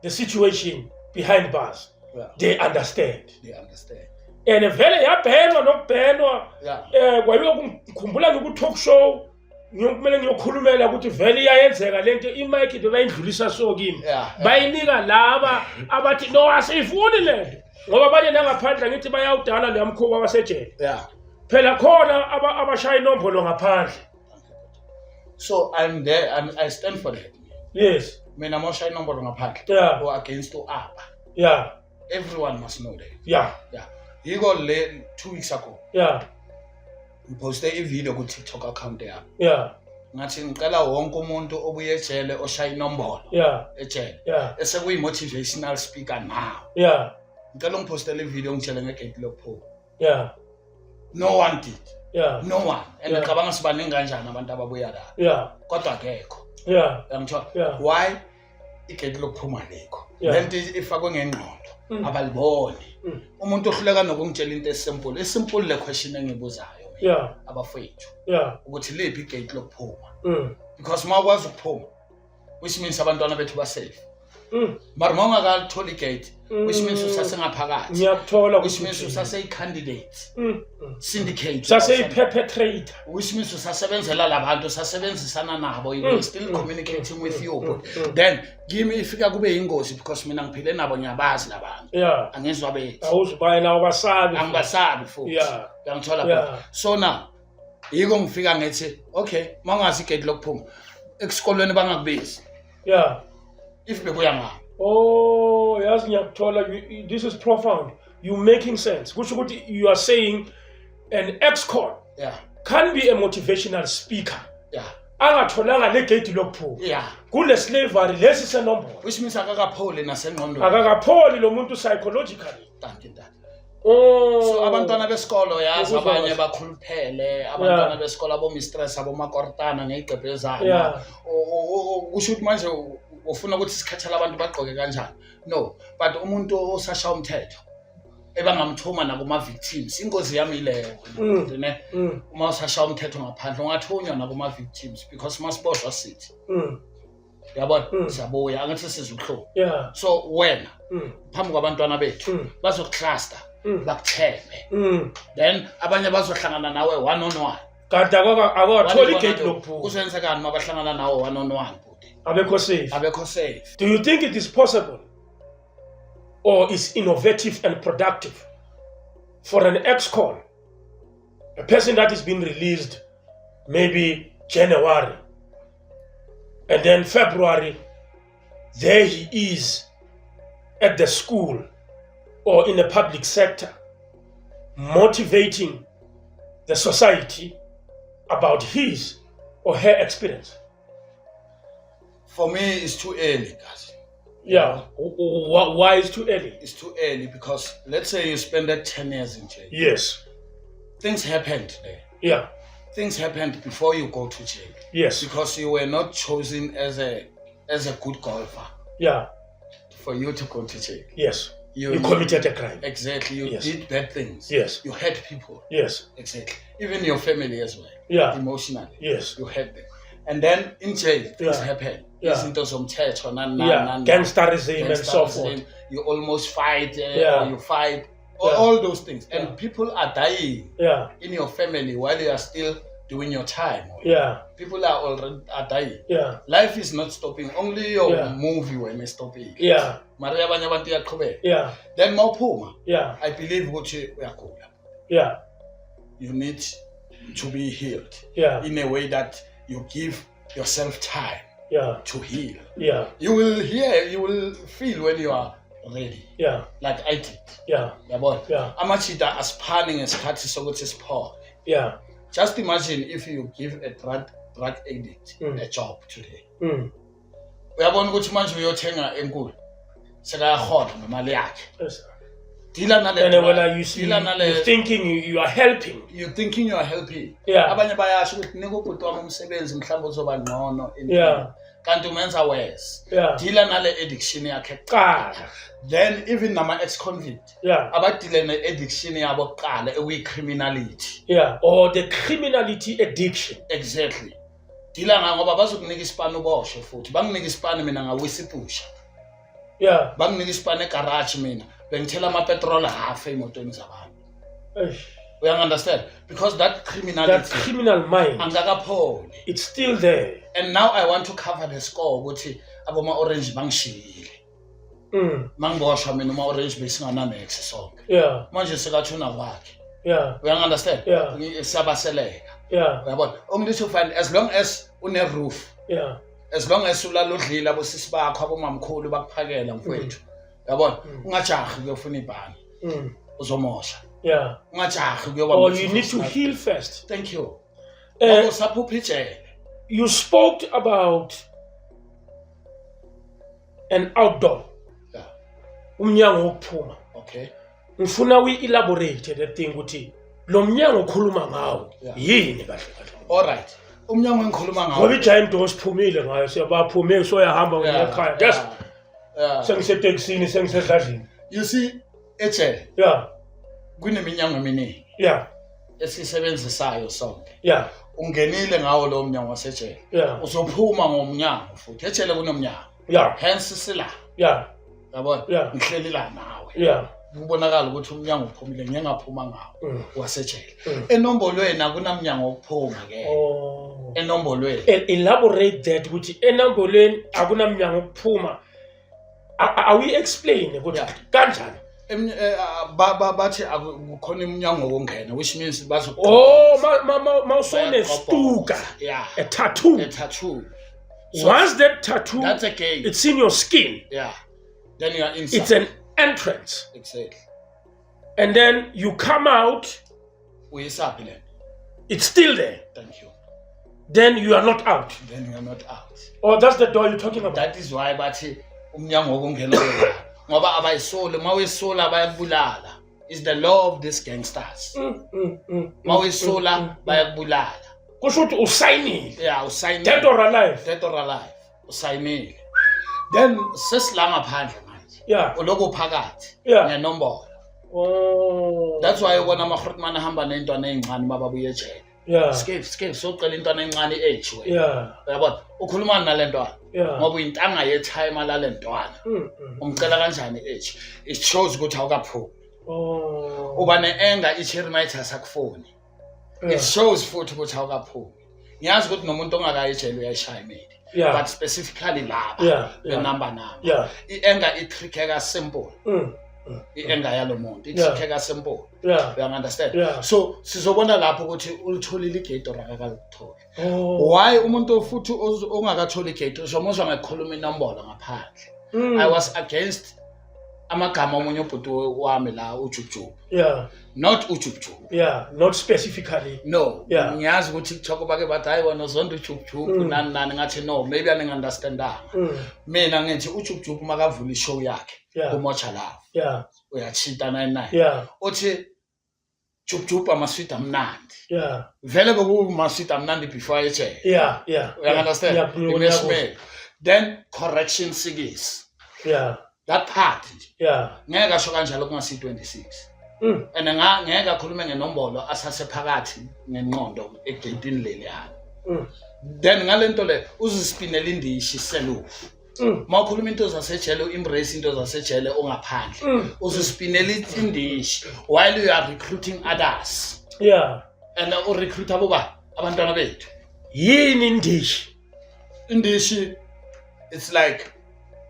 the situation behind bars. Yeah. They understand. They understand. And vele yabhenwa nokubhenwa Yeah. kwayokukhumbula ngiku talk show ngiyokumele ngiyokhulumela ukuthi vele iyayenzeka lento imic bayindlulisa so kimi bayinika laba abathi no asifuni lento ngoba abanye nangaphandle ngithi bayawudala le mkhuba wasejele phela khona abashaya inombolo ngaphandle. So I'm there and I stand for that. Yes. Mina moshaya inombolo ngaphandle or against uAbba. Yeah. Everyone must know that. Yeah. Yeah. He got late 2 weeks ago. Yeah. We posted a video ku TikTok account yakhe. Yeah. Ngathi ngicela wonke umuntu obuye ejele oshaya inombolo. Yeah. Ejele. Yeah. Esekuyi motivational speaker now. Yeah. Ngicela ngipostele video ngitshela ngegate lokuphuma. Yeah. No one did. Yeah. No one. And ngicabanga sibaningi kanjani abantu ababuya la. Yeah. Kodwa akekho. Yeah. Yangithola. Yeah. Why? Igate lokuphuma lekho. Yeah. Lento ifakwe ngengqondo. Abaliboni. Umuntu ohluleka nokungitshela into esimple. Esimple le question engibuzayo. Yeah. Abafethu. Yeah. Ukuthi lephi igate lokuphuma. Because mawakwazi ukuphuma, which means abantwana bethu ba safe. Mara mawungakalithola igate, which means usasengaphakathi. Ngiyakuthola which means usase candidate. Syndicate. Usase perpetrator. Which means usasebenzela labantu, usasebenzisana nabo, you still communicating with you. Then give me ifika kube ingozi because mina ngiphile nabo ngiyabazi labantu. Yeah. Angizwa bethu. Awuzibaye nawo basabi. Angibasabi futhi. Yeah. Ngiyangithola phela. So now yiko ngifika ngithi okay mangazi igate lokuphuma esikolweni bangakubizi. Yeah. If bekuya ngami. Oh, yazi ngiyakuthola. This is profound. You making sense. Kusho ukuthi you are saying an ex-con can be a motivational speaker. Yeah. Angatholanga le gate lokuphuma. Yeah. Kule slavery lesi senombolo. Which means akakapholi nasengqondweni. Akakapholi lo muntu psychologically. Thank you. Oh. So abantwana besikolo yazi abanye bakhuluphele abantwana besikolo abo mistress abo makortana ngeigqebhezana kusho ukuthi manje ufuna ukuthi sikhathele abantu bagqoke kanjani. No, but umuntu osasha umthetho ebangamthuma nakuma victims ingozi yami leyo ne uma usasha umthetho ngaphandle ungathunywa nakuma victims because masiboshwa sithi yabona siyabuya angathi sizuhlobo. So wena phambi kwabantwana bethu bazokutrusta bakuthembe then abanye bazohlangana nawe one on one kanti akawathola igate lokuphuma. Kuzenzekani mabahlangana nawe one on one buti abekho safe. Do you think it is possible or is innovative and productive for an ex-con, a person that is being released maybe January and then February there he is at the school or in the public sector motivating the society about his or her experience? For me it's too early, guys. Yeah. Why is too early? It's too early because let's say you spend 10 years in jail. Yes. Things happened there. Yeah. Things happened before you go to jail. Yes. Because you were not chosen as a good golfer. Yeah. For you to go to jail. Yes. You committed a crime. Exactly. You did bad things. Yes. You hurt people. Yes. Exactly. Even your family as well. Yeah. Emotionally. Yes. You hurt them. And then in jail, things happen. Izinto zomthetho gangsterism and so forth. You almost fight, or you fight, all those things. And people are dying in your family while you are still doing your time. People are already dying. Life is not stopping. Only your movie when is stopping. Maria abanye abantu iyaqhubeka. Then mawuphuma. I believe ukuthi uyagula. You need to be healed. In a way that you give yourself time to heal. You will feel when you are ready. Like I did. Amachita aspanning esikhathi sokuthi siphole. Just imagine if you give a drug addict a job today. Uyabona ukuthi manje uyothenga enkulu. Sekayahona nemali yakhe. You're thinking you are helping. You're thinking you are helping. Abanye bayasho ukuthi nikubhuti wami umsebenzi mhlawumbe uzoba ngcono. Kanti umenza worse. Deala nale addiction yakhe kuqala. Then even nama ex-convict. Abadile ne addiction yabo kuqala ekuyi-criminality. Or the criminality addiction. Exactly. Deala ngoba bazokunika isipani uboshwe futhi. Banginika isipani mina ngawisa iphusha. Yeah. banginika isipane egarage mina bengithela ama-petrol half ey'motweni zabantu. We understand? Because that criminal mind, angakapholi. it's still there. And now I want to cover the score ukuthi aboma-orange bangishiyile. Mangiboshwa mina uma-orange besingananexe sonke. Yeah. Manje sekathuna kwakhe. Yeah. We understand? Yeah. Siyabaseleka. Yeah. Uyabona? Only to find as long as une-roof. Yeah. As long as ulala udlile abosisi bakho abomamkhulu bakuphakela mfowethu. Uyabona? Ungajahi kuyofuna ibhani. Uzomosha. Yeah. Ungajahi kuyoba. Or you need to heal first. Thank you. You spoke about an outdoor. Yeah. Umnyango wokuphuma. Okay. Ngifuna elaborate the thing ukuthi lo mnyango okhuluma ngawo yini kahle kahle. All right. Umnyango engikhuluma ngawo. Ngoba igiant doors siphumile ngayo siyabaphuma soyahamba ngekhaya. Yes. Yeah. Sengiseteksini sengisedladlini. You see ejele. Yeah. Kuneminyango eminingi. Yeah. Esisebenzisayo sonke. Yeah. Ungenile ngawo lo mnyango wasejele. Yeah. Uzophuma ngomnyango futhi ejele kunomnyango. Yeah. Hence sila. Yeah. Yabona? Yeah. Ngihleli la nawe. Yeah. Kubonakala ukuthi umnyango uphumile ngeke ngaphuma ngawo wasejele. Enombolweni akunamnyango okuphuma ke. Oh. Enombolweni. Elaborate that ukuthi enombolweni akunamnyango okuphuma. Are we explain ukuthi kanjani? Bathi akukhona iminyango wongena, which means bazo. Oh, mawusone stuka. Yeah. A tattoo. A tattoo. So once that tattoo, that's a gate. It's in your skin. Yeah. Then you are inside. It's an entrance. Exactly. And then you come out. It's still there. Thank you. Then you are not out. Then you are not out. Oh, that's the door you're talking about. That is why bathi umnyango wokungena ngoba abayisole mawesola bayakubulala. Is the law of these gangsters. Mawesola bayakubulala. Kusho ukuthi usayinile. Yeah, usayinile. Dead or alive. Dead or alive. Usayinile. Then sesilanga phandle manje. Yeah. Uloko phakathi. Yeah. Ngenombolo. Oh. That's why ubona amaHrotman ahamba nentwana ezincane mababuye ejele. Yeah. Skip soqela intwana encane age wena. Yeah. Uyabona? Ukhuluma nalentwana. Yeah. Ngoba intanga ye-time lalentwana. Umcela kanjani age? It shows ukuthi awukaphumi. Oh. Uba ne-anger i-chermitis akufoni. It shows futhi ukuthi awukaphumi. Ngiyazi ukuthi nomuntu ongakayi ejele uyayishaya imedi. Yeah. But specifically laba the number. Yeah. I-anger itrickeka simple. I-anger yalo muntu itrickeka simple. Yeah. You understand? Yeah. So sizobona lapho ukuthi ulitholile igate or akakalitholi. Oh. Why umuntu futhi ongakatholi igate uzomuzwa ngekukhuluma inombolo ngaphandle. I was against amagama omunye ubhuti wami la uJubjubu. Yeah. Not uJubjubu. Yeah, not specifically. No. Yeah. Ngiyazi ukuthi kuthoko bake bathi hayi wena uzonda uJubjubu nani ngathi no, maybe aningunderstandanga. Mina ngithi uJubjubu makavula ishow yakhe kuMocha Love. Yeah. Uyachita 99. Yeah. Uthi Jubjubu amasweet amnandi. Yeah. Vele bekumasweet amnandi before ejele. Yeah, yeah. You understand? Yeah. Then correction sikis. Yeah. That part. Yeah. Ngeke asho kanjalo kungasi 26. And ngeke akhulume ngenombolo asasephakathi ngenqondo egedini leli yana. Then ngalento le uzispinela indishi selufu. Mawukhuluma into zasejele embrace into zasejele ongaphandle. Uzispinela indishi while you are recruiting others. Yeah. And recruit abantwana bethu. Yini indishi? Indishi, it's like,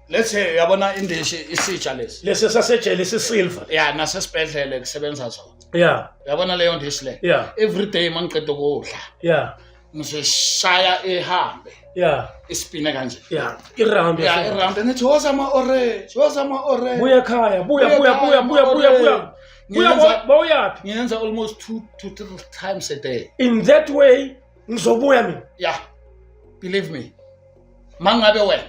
let's say yabona indishi isitsha lesi. Lesi sasejele sisilver. Yeah, nasesibhedlele kusebenza zona. Yeah. Yabona leyo ndishi le. Yeah. Every day mangiqeda ukudla. Yeah. Ngishaya ehambe. Yeah. Ispine kanje. Yeah. Iround. Yeah, iround and woza ama orange. Buya ekhaya, buya. Bawuyaphi? Ngiyenza almost 2 to 3 times a day. In that way, ngizobuya mina. Yeah. Believe me. Mangabe wena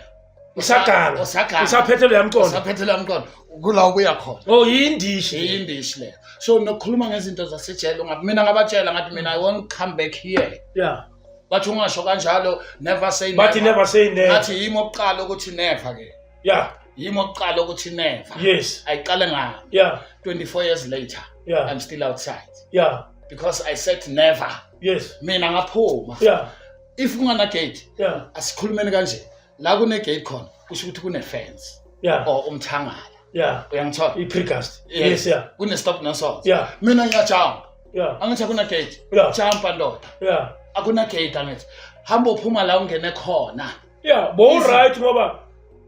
usaganga. Usaphethele yamqondo. Kula ubuya khona. Oh, yindishi. Yindishi le. So nokukhuluma ngezinto zasejele mina ngabatshela ngathi mina I won't come back here. Yeah. Bathi ungasho kanjalo never say never. Bathi never say never. Ngathi yimi oqala ukuthi never ke. Yeah. Yimi oqala ukuthi never. Yes. Ayiqale ngami. Yeah. 24 years later. Yeah. I'm still outside. Yeah. Because I said never. Yes. Mina ngaphuma. Yeah. If ungana gate. Yeah. Asikhulumeni kanje. La kune gate khona kusho ukuthi kune fence. Yeah. or umthangala. Yeah. Uyangithola? I-precast. Yes, yeah. Kune-stop no-salt. Yeah. Mina ngiyajump. Yeah. Angithi akuna-gate. Yeah. Jumpa ndoda. Yeah. Akuna-gate angithi. Hamba uphuma la ungene khona. Yeah, but right, ngoba.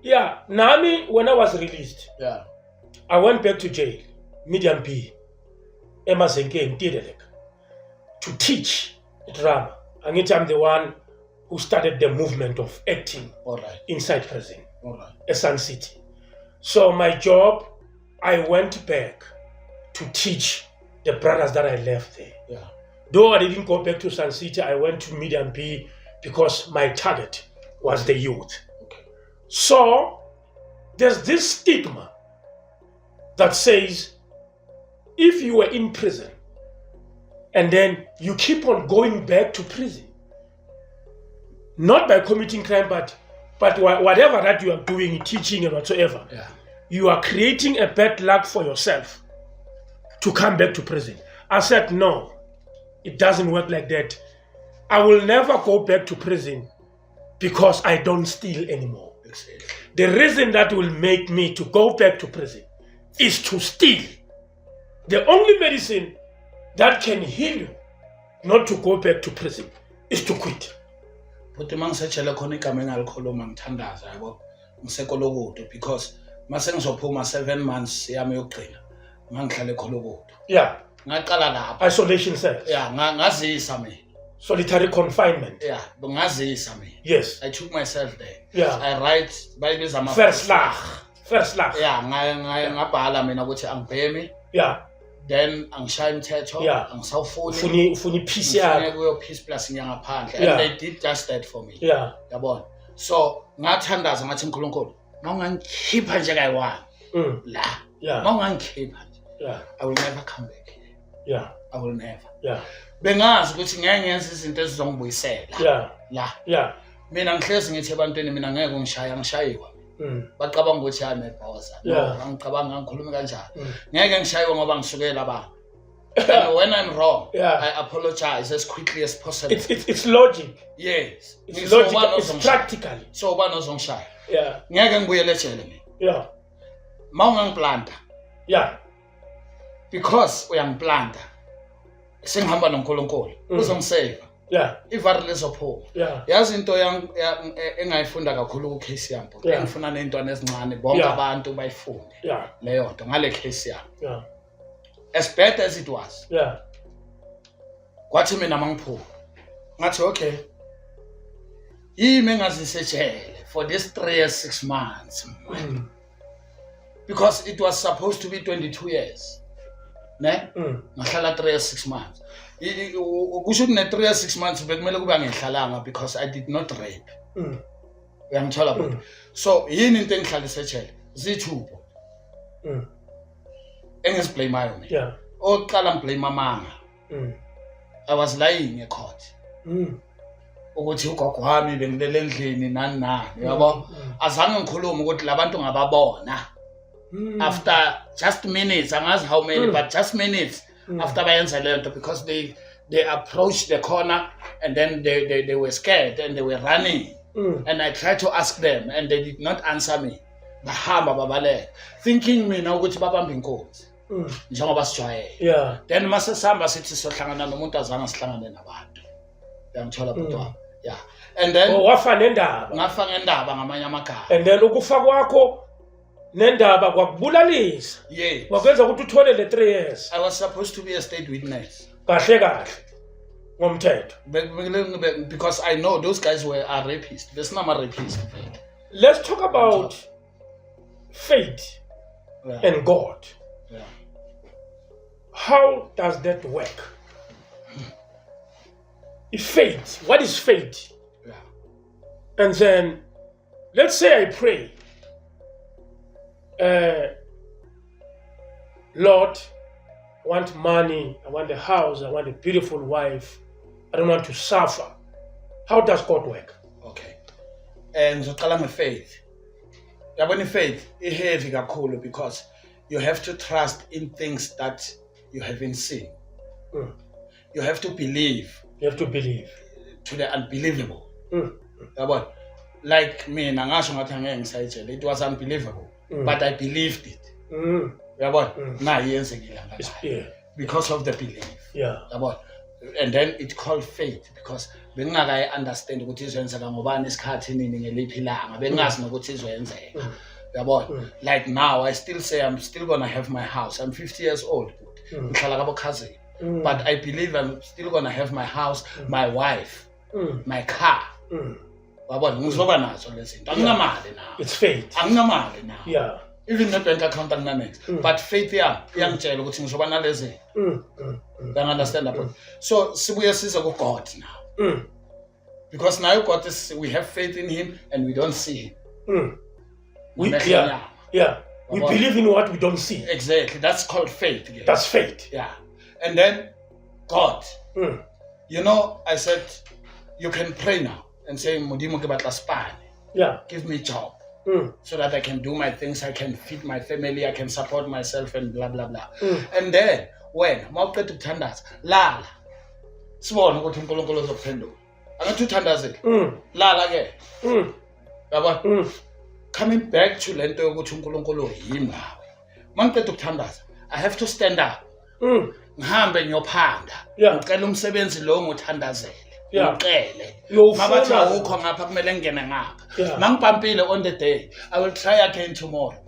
Yeah, nami when I was released, Yeah. I went back to jail, Medium B, Emazenke, Tidelek, to teach drama. And I'm the one who started the movement of acting All right. inside prison, All right. Sun City. So my job, I went back to teach the brothers that I left there. Yeah. Though I didn't go back to Sun City, I went to Medium B because my target was the youth. Okay. So there's this stigma that says if you were in prison and then you keep on going back to prison, not by committing crime, but whatever that you are doing, teaching and whatsoever, Yeah. you are creating a bad luck for yourself to come back to prison. I said, no, it doesn't work like that. I will never go back to prison because I don't steal anymore. Exactly. The reason that will make me to go back to prison is to steal. The only medicine that can heal you not to go back to prison is to quit. But mangisetshele khona igama engalikhuluma ngithandaza yabo ngisekolokudo because mase ngizophuma 7 months yami yokugcina ngangihlale kholokudo. Yeah. Ngaqala lapha. Isolation cells. Yeah, ngazisa mina. Solitary confinement. Yeah, ngazisa mina. Yes. I took myself there. Yeah. I write bayibiza ama First lag. Yeah, ngabhala mina ukuthi angibhemi. Yeah. Then angishaya imithetho, Yeah. angisawufuni. Ufuni peace yakho. Kuyo peace plus inyanga phandle. Yeah. And they did just that for me. Yeah. Yabona. So ngathandaza ngathi uNkulunkulu, mawungangikhipha nje kayi-1 la. Yeah. Mawungangikhipha nje. Yeah. I will never come back here. Yeah. I will never. Yeah. Bengazi ukuthi ngeke ngenze izinto ezizongibuyisela. Yeah. La. Yeah. Mina ngihlezi ngithi ebantwini mina ngeke ngishayiwa. Bacabanga ukuthi amebhoza. Yeah. No, ngicabanga ngikhuluma kanjani. Ngeke ngishayiwe ngoba ngisukela abantu. And when I'm wrong, Yeah. I apologize as quickly as possible. It's logic. Yes. It's logical. It's practical. So ubani ozongishaya? Yeah. Ngeke ngibuyele ejele mina. Yeah. Mawungangiplanta Yeah. because uyangiplanta. Sengihamba noNkulunkulu. Uzongisave. Yeah. Ivari lezophuma. Yeah. Yazi into engayifunda kakhulu ku case yami. Yeah. Ngifuna nezintwana ezincane bonke Yeah. abantu bayifunde. Yeah. Leyo nto ngale case yami. Yeah. As bad as it was. Yeah. Kwathi mina mangiphuma. Ngathi okay. Yimi ngazisejele for this 3 years 6 months. Because it was supposed to be 22 years. Ne? Ngahlala 3 years 6 months. Kusho ukuthi ne 3 years 6 months bekumele kube ngihlalanga because I did not rape. Uyangithola bhuti. So yini into engihlalise ejele? Zithubo. Engisiblame mina. Yeah. Oqala ngiblame amanga. I was lying in court. Ukuthi ugogo wami bengilele endlini nani yabo. Azange ngikhulume ukuthi labantu ngababona. After just minutes, angazi how many, but just minutes after bayenza lento because they approached the corner and then they were scared and they were running. And I tried to ask them and they did not answer me. Bahamba babaleka thinking mina ukuthi babambe inkosi. Njengoba sijwayele. Yeah. Then mase sihamba sithi sohlangana nomuntu azange sihlangane nabantu. Uyangithola bhuti. Yeah. And then wafa nendaba. Ngafa ngendaba ngamanye amagama. And then ukufa kwakho nendaba kwakubulalisa. Yes. Wakwenza ukuthi uthole le 3 years. I was supposed to be a state witness. Kahle. Ngomthetho. Because I know those guys are rapists. There's not a rapist. Let's talk about faith and God. Yeah. How does that work? If faith, what is faith? Yeah. And then, let's say I pray, Lord, I want money, I want a house, I want a beautiful wife, I don't want to suffer. How does God work? Okay. And ngizoqala ngefaith. Yabona ifaith iheavy kakhulu because you have to trust in things that you haven't seen. You have to believe. You have to believe. To the unbelievable. Yabona? Like mina ngasho ngathi angeke ngisayitshela. It was unbelievable. but I believed it. Uyabona? Na yenzekile ngakho. Because of the belief. Uyabona? And then it called faith because bengingakayi understand ukuthi izwenzeka ngobani isikhathi nini ngeliphi ilanga bengazi nokuthi izwenzeka. Uyabona? Like now I still say I'm still going to have my house. I'm 50 years old. Ngihlala kabo cousin. But I believe I'm still going to have my house, my wife, my car. Uyabona? Ngizoba nazo lezi zinto. Anginamali now. It's faith. Anginamali now. Even the bank account anginanex. But faith iyangitshela ukuthi ngizoba nalezi. You understand that? So sibuye size ku God now. Because now God is, we have faith in him and we don't see him. We believe in what we don't see. Exactly. That's called faith. Yeah. That's faith. Yeah. And then God. You know, I said you can pray now and say Modimo ke batla spane. Give me job. So that I can do my things, I can feed my family, I can support myself and blah blah blah. And then when mawuqeda ukuthandaza lala sibone ukuthi uNkulunkulu uzokuphendula angathi uthandazile lala ke yabona coming back to lento yokuthi uNkulunkulu yini nawe mangiqeda ukuthandaza I have to stand up ngihambe ngiyophanda ngicela umsebenzi lo ngothandazele ngicele mabathi awukho ngapha kumele ngene ngapha mangipampile on the day I will try again tomorrow.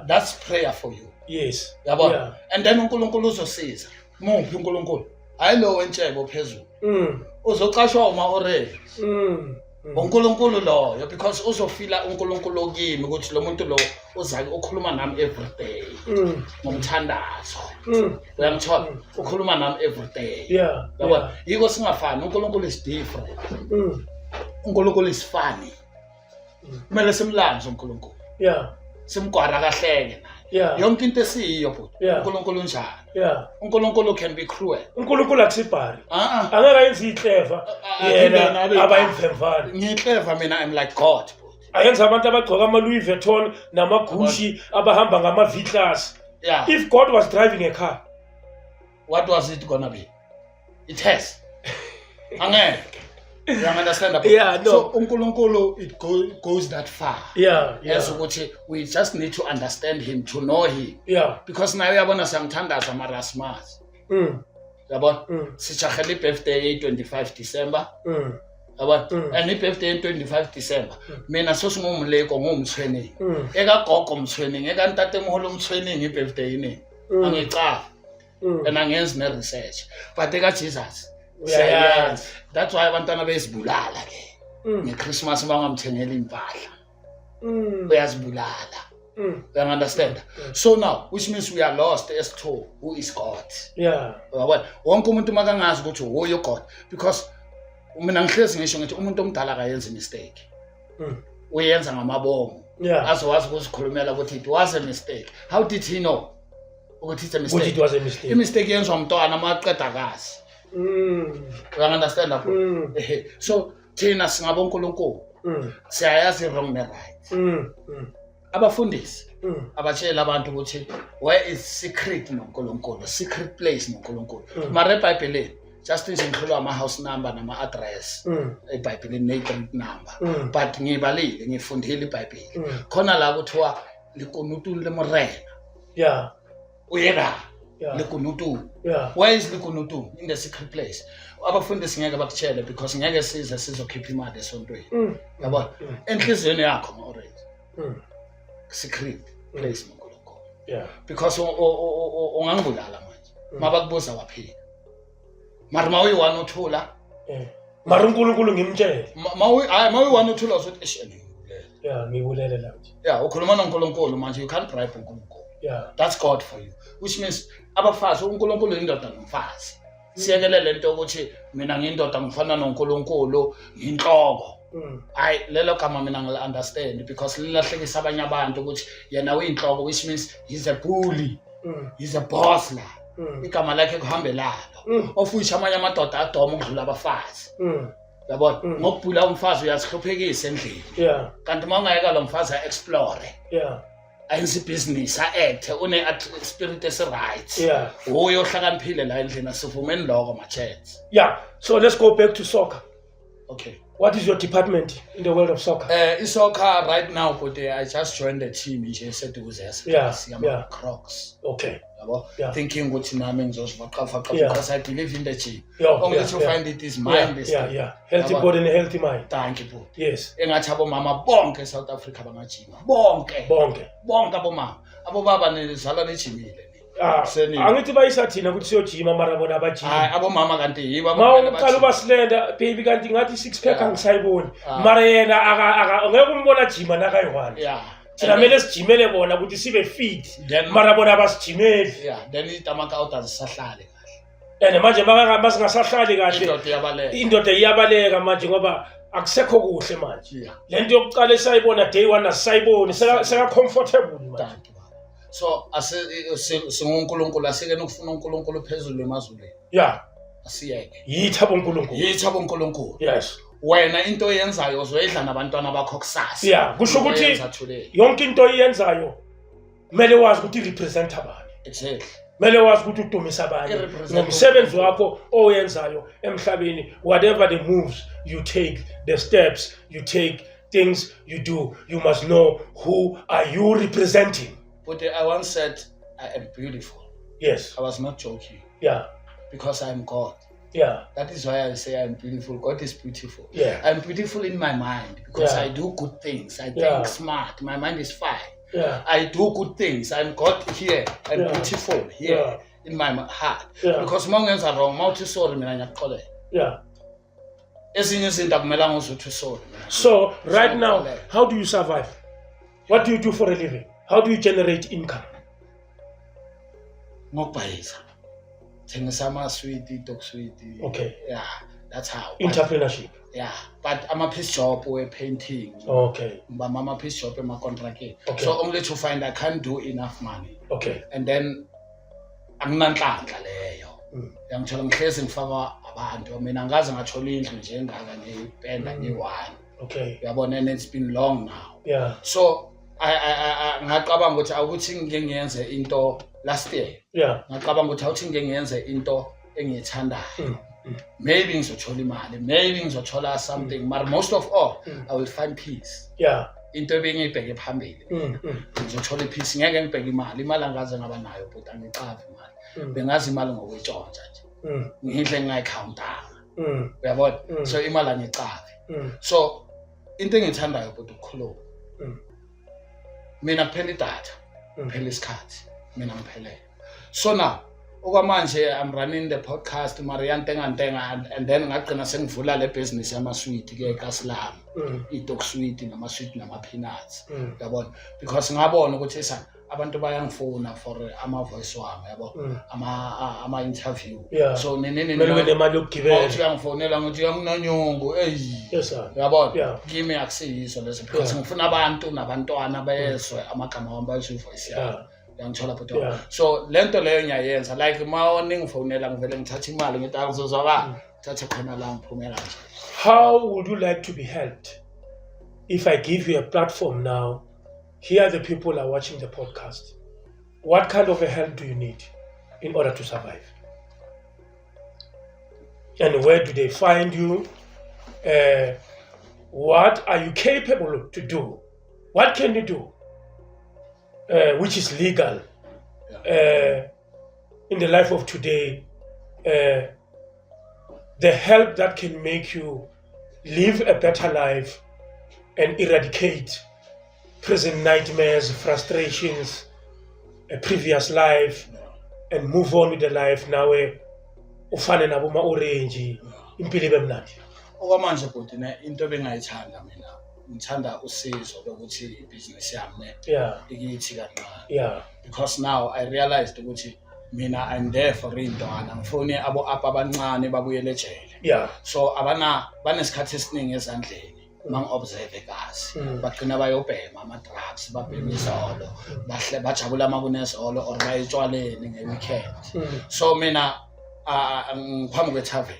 That's prayer for you. Yes. Yabona? And then uNkulunkulu uzosiza. Muphi uNkulunkulu? Hayi lo wentshebo phezulu. Uzoqashwa uma orange. uNkulunkulu loyo because uzofila uNkulunkulu kimi ukuthi lo muntu lo uzake ukhuluma nami every day ngomthandazo uyangithola ukhuluma nami every day yabona yiko singafani uNkulunkulu is different uNkulunkulu is funny kumele simlanze uNkulunkulu simgwara kahleke yonke into esiyo futhi uNkulunkulu njalo uNkulunkulu can be cruel uNkulunkulu akusibhari angakayenzi iclever yena abayimfemvana ngiclever mina I'm like God ayenza abantu abagcoka ama Louis Vuitton namaGucci abahamba ngama V-class. If God was driving a car, what was it gonna be? It has angeke. You understand that? No. So uNkulunkulu it goes that far. Yes, we just need to understand him, to know him. Because now uyabona siyamthandaza marasmas. Yabona? Sichahela birthday 25 December. Yabona? And birthday 25 December. Mina sosingumleko ngumthweni. Eka gogo umthweni, eka ntate moholo umthweni birthday ini. Angicala. And angenzi ne research. But eka Jesus that's why abantwana bezibulala ke ngeChristmas bangamthengela impahla uyazibulala you understand so now which means we are lost as to who is God yabona wonke umuntu makangazi ukuthi who you God because mina ngihlezi ngisho ngithi umuntu omdala akayenzi mistake uyenza ngamabomo azowazi ukuzikhulumela ukuthi it was a mistake. How did he know ukuthi it's a mistake? It was a mistake. Imistake yenziwa umntwana maqeda kazi you understand that? So thina singabo uNkulunkulu siyayazi wrong ne right abafundisi abatshela abantu ukuthi where is secret noNkulunkulu, secret place noNkulunkulu mara eBhayibhelini just nje ngikhuluma ama house number nama address eBhayibhelini ne street number but ngibalile ngifundile iBhayibheli khona la kuthiwa likunutu lemorena uyena likunutu where is likunutu? In the secret place. Abafundisi ngeke bakutshele because ngeke size sizokhipha imali esontweni yabona enhlizweni yakho already secret place noNkulunkulu because ungangibulala manje mabakubuza waphila mara mawuyi-1 uthula mara uNkulunkulu ngimtshele mawuyi-1 uthula uzothi esheni ngibulele la nje ukhuluma noNkulunkulu manje you can't bribe uNkulunkulu. That's God for you, which means abafazi uNkulunkulu indoda nomfazi siyekele lento ukuthi mina ngiyindoda ngifana noNkulunkulu inhloko hayi lelo gama mina ngila understand because lilahlekisa abanye abantu ukuthi yena uyinhloko which means he's a bully he's a boss la igama lakhe kuhambelana ofusha amanye amadoda adoma ukudlula abafazi yabona ngokubhula umfazi uyazihluphekisa endlini kanti mawungayeka lo mfazi explore ayenza business act une spirit is right uyo hlakaniphile la endlini asivumeni lokho ma chats. So let's go back to soccer. Okay. What is your department in the world of soccer? Soccer right now, but I just joined the team in Crocs. Okay. Thinking what because I believe in the team. Only to find it is mind. Healthy body and healthy mind. Thank you. Yes. Mama bonke South Africa bangajima. Bonke abomama. Abobaba nezala nechimile. Angithi bayisathina ukuthi siyojima mara bona abajima. Hayi abomama kanti yibo mawuqala ubasilenda baby kanti ngathi six pack angisayiboni. Mara yena ngeke umbona jima nakayi-1. Thina kumele sijimele bona ukuthi sibe fit. Mara bona abasijimeli. Then itamaka out azisahlale kahle. And manje masingasahlali kahle. Indoda iyabaleka manje ngoba akusekho kuhle manje. Lento yokuqala esayibona day 1 asayiboni seka comfortable manje. So singunkulunkulu asike nokufuna uNkulunkulu phezulu emazulwini. Asiyeke. Yithabo uNkulunkulu. Yes. Wena into oyenzayo uzoyidla nabantwana bakho kusasa. Kusho ukuthi yonke into oyenzayo kumele wazi ukuthi represent abani. Exactly. Kumele wazi ukuthi udumisa abani. Ngomsebenzi wakho oyenzayo emhlabeni, whatever the moves you take, the steps you take, things you do, you must know who are you representing. But I once said, I am beautiful. Yes. I was not joking. Because I am God. That is why I say I am beautiful. God is beautiful. I am beautiful in my mind because I do good things. I think smart. My mind is fine. I do good things. I'm God here. I'm beautiful here in my heart. Because mongens are wrong. Mouth is sorry. So right now, how do you survive? What do you do for a living? How do you generate income? Okay. That's how. Entrepreneurship. But I'm a piece job with painting. Okay. But I'm a piece job in my contract. Okay. So only to find I can't do enough money. Okay. And then I'm not leyo. Ngithola ngihlezi ngifaka abantu mina ngaze ngathola indlu nje engaka ngipenda ngi1. Okay. Uyabona and it's been long now. So I ngaqabanga ukuthi awukuthi ngike ngiyenze into last year. Ngaqabanga ukuthi awuthi ngike ngiyenze into engiyithandayo. Maybe ngizothola imali, maybe ngizothola something, but most of all I will find peace. Into ebengiyibheke phambili. Ngizothola peace, ngeke ngibheke imali angaze ngaba nayo but angiqhavi imali. Bengazi imali ngokwetshontsha nje. Ngidle ngayikhawuntanga. Uyabona? So imali angiqhavi. So into engithandayo but ukukhuluma. Mina kuphela idatha, kuphela isikhathi, mina ngiphelele. So now, okwamanje I'm running the podcast Marian Tenga and then ngagcina sengivula le business yama sweet ke eKaSlam. I-dog sweet nama sweet nama peanuts. Uyabona? Because ngabona ukuthi abantu bayangifona for ama voice wami yabo ama interview. So nemali yokugibela uyangifonela ngithi yanginanyongo yes sir uyabona kimi akusiyizo lezo because ngifuna abantu nabantwana bayezwe amagama wami bayizwe voice yami yangithola photo. So lento leyo ngiyayenza like mawoni ngifonela ngivele ngithatha imali ngithi akuzozwakala thatha khona la ngiphume kanje. How would you like to be helped if I give you a platform now? Here the people are watching the podcast. What kind of a help do you need in order to survive? And where do they find you? What are you capable to do? What can you do? Which is legal in the life of today. The help that can make you live a better life and eradicate present nightmares, frustrations, a previous life, and move on with the life now. Ufane nabo ma orange impilo ibe mnandi. Okwamanje futhi into ebengayithanda mina ngithanda usizo lokuthi ibusiness yami ikithi kancane. Because now I realized ukuthi mina I'm there for intwana ngifone abo apha abancane babuyele ejele. So banesikhathi esiningi ezandleni. Mang-observe kazi bagcina bayobhema ama-drugs babhema izolo bajabula amakunezolo or bayetshwaleni nge-weekend. So mina ngiphambi kwethaveni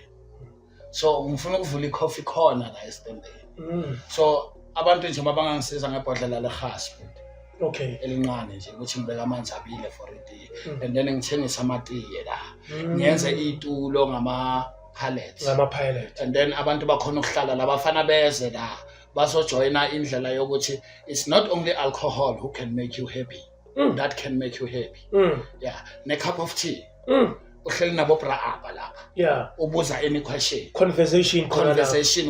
so ngifuna ukuvula i-coffee corner la esitendeni. So abantu nje mabangangisiza ngebhodlela lehasi elincane nje ukuthi ngibeke amanzi abile for itiye and then ngithengisa amatiye la ngiyenze itulo ngama pilots. Pilot. And then abantu bakhona ukuhlala labafana beze la bazojoyina indlela yokuthi it's not only alcohol who can make you happy. That can make you happy. Yeah, ne cup of tea. Uhleli nabo bra apha lapha. Yeah. Ubuza any question. Conversation,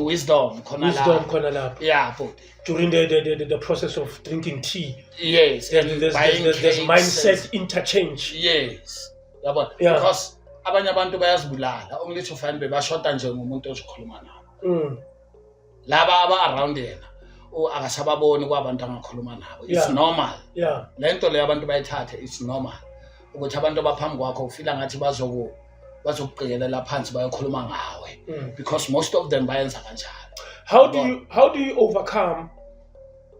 wisdom khona lapha. Yeah, but during the process of drinking tea. Yes, and there's mindset interchange. Yes. Yeah. Because abanye abantu bayazibulala only to find bebashota nje ngomuntu ozikhuluma nabo. Laba aba around yena akasababoni kwabantu angakhuluma nabo. It's normal. Yeah. Lento le abantu bayithathe it's normal. Ukuthi abantu abaphambi kwakho ufila ngathi bazokuqikelela phansi bayokhuluma ngawe because most of them bayenza kanjalo. How do you overcome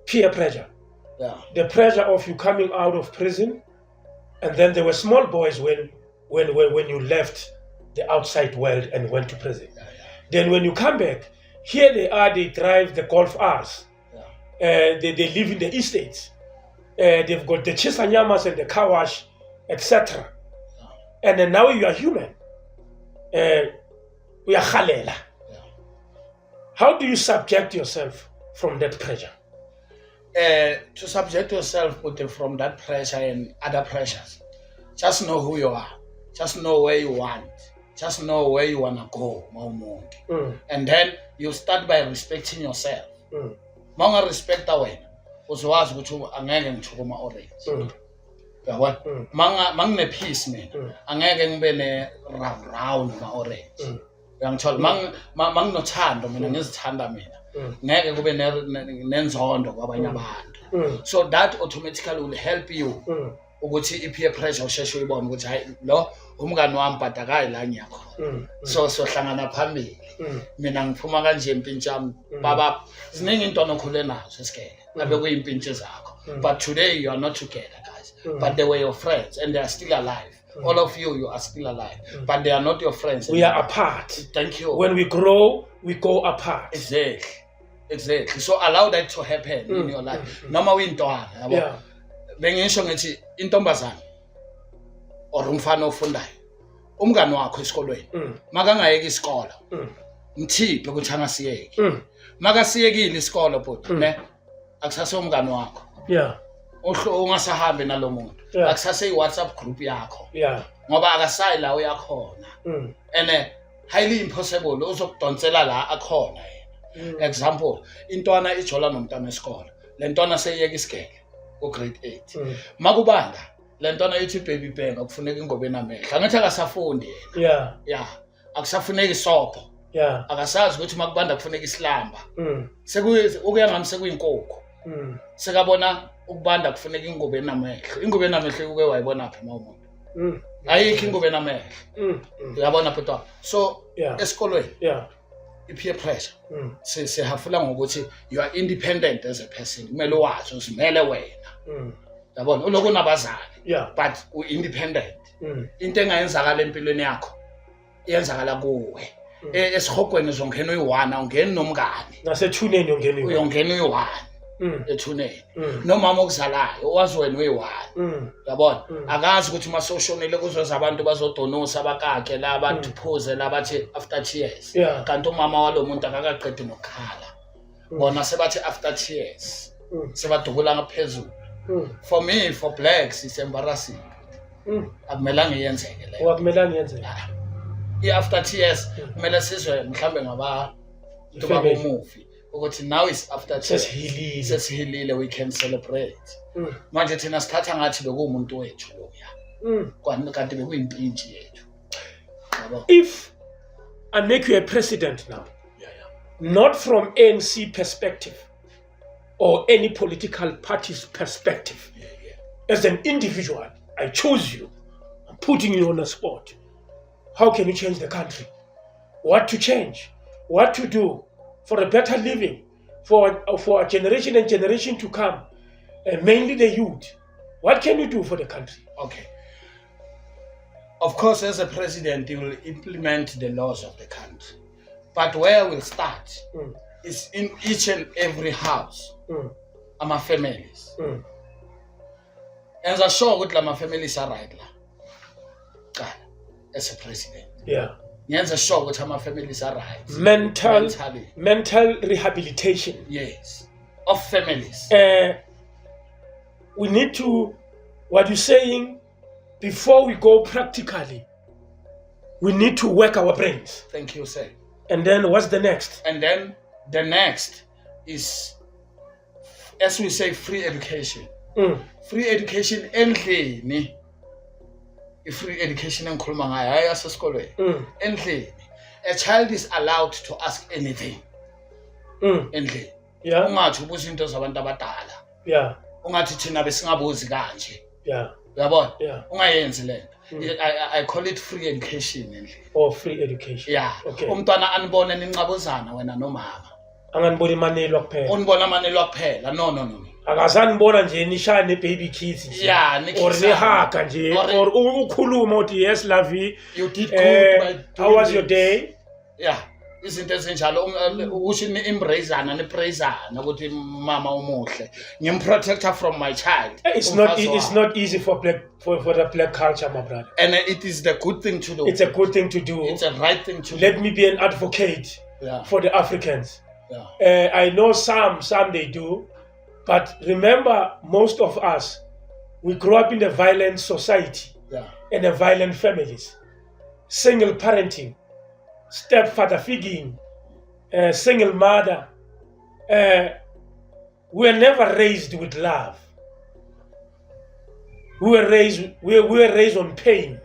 peer pressure? Yeah. The pressure of you coming out of prison, and then there were small boys when you left the outside world and went to prison. Yeah. Then when you come back, here they are, they drive the Golf Rs. Yeah. They live in the estates. They've got the Chisanyamas and the Kawash, etc. Yeah. And then now you are human. We are Khalela. Yeah. How do you subject yourself from that pressure? To subject yourself from that pressure and other pressures, just know who you are. Just know where you want. Just know where you want to go. And then you start by respecting yourself. Manga respect wena. Uzowazi ukuthi angeke ngithukuma orange. Yabona? Manga peace mina. Angeke ngibe ne round ma orange. Uyangithola manga nothando mina ngizithanda mina. Ngeke kube nenzondo kwabanye abantu. So that automatically will help you ukuthi i-peer pressure usheshe uyibone ukuthi hayi lo umngani wami but akayi la ngiyakho. So sohlangana phambili. Mina ngiphuma kanje impintshi yami baba ziningi into onokhule nazo esikele. Abe kuyimpintshi zakho. But today you are not together guys. But they were your friends and they are still alive. All of you are still alive. But they are not your friends. We are apart. Thank you. When we grow, we go apart. Exactly. So allow that to happen in your life. Noma uyintwana yabo. Yeah. Bengisho ngithi intombazana or umfana ofundayo umngani wakho esikolweni makangayeki isikolo mthiphe ukuthi angasiyeki makasiyekile isikolo bhuti ne akusase umngani wakho ungasahambi nalomuntu akusase iWhatsApp group yakho ngoba akasayi la uyakhona and highly impossible uzokudonsela la akhona yena. Example, intwana ijola nomntana esikolo le ntwana seyiyeka isigele ku grade 8 makubanda le ntwana ithi baby bang akufuneka ingobeni amehla angathi akasafundi yena akusafuneki isopho akasazi ukuthi makubanda kufuneka isilamba ukuya ngami sekuyinkukhu sekabona ukubanda kufuneka ingobeni amehla uke wayibona phi mawumuntu ayikho ingobeni amehla uyabona bhuti so esikolweni i-peer pressure sihafula ngokuthi you are independent as a person kumele wazi uzimele wena yabona uloku nabazali but u-independent into engayenzakala empilweni yakho iyenzakala kuwe esihogweni uzongena uyi-1 awungeni nomngani nasethuneni uyongena uyi-1 ethuneni nomama okuzalayo owazi wena uyi-1 yabona akazi ukuthi masoshonile kuzoza abantu bazodonosa bakakhe la bathuphuze la bathi after tears kanti umama walo muntu akakaqedi nokukhala bona sebathi after tears sebadukula ngaphezulu for me for blacks it's embarrassing akumelanga iyenzeke leyo i-after tears kumele sizwe mhlambe ngabantu bakomufi ukuthi now is after sesihilile we can celebrate manje thina sithatha ngathi bekuwumuntu wethu loya kanti bekuyimpintshi yethu. If I make you a president now, not from ANC perspective or any political party's perspective, as an individual, I chose you, I'm putting you on the spot. How can you change the country? What to change? What to do for a better living for a generation and generation to come, and mainly the youth? What can you do for the country? Okay. Of course, as a president, you will implement the laws of the country. But where we'll start is in each and every house, our families. And I'm sure that my families are right now, as a president. ngiyenze sure ukuthi ama families are right. Mental rehabilitation. Yes. Of families. We need to, what you're saying, before we go practically, we need to work our brains. Thank you, sir. And then what's the next? And then the next is, as we say, free education. Free education endlini. Free education engikhuluma ngayo hayi asesikolweni. Endlini. A child is allowed to ask anything. Endlini. Yeah. Ungathi ubuza into zabantu abadala. Yeah. Ungathi thina besingabuzi kanje. Yeah. Uyabona? Yeah. Ungayenzi lento. I call it free education endlini. Or free education. Yeah. Okay. Umntwana anibone nincabuzana wena nomama. Anganibona imanelo kuphela. Unibona amanelo kuphela. No. Akazanibona nje nishaya baby kids nje. Yeah, or nihaga nje or ukhuluma uthi yes lavi. You did good by how was your day? Yeah. Izinto ezinjalo usho ni-embraceana ni-praisana ukuthi mama umuhle ngim-protector from my child. It's not easy for the black culture, my brother. And it is the good thing to do. It's a good thing to do. It's a right thing to do. Let me be an advocate for the Africans. Yeah. I know some they do, but remember, most of us, we grew up in a violent society and a violent families, single parenting, stepfather figure, single mother. We were never raised with love. We were raised on pain.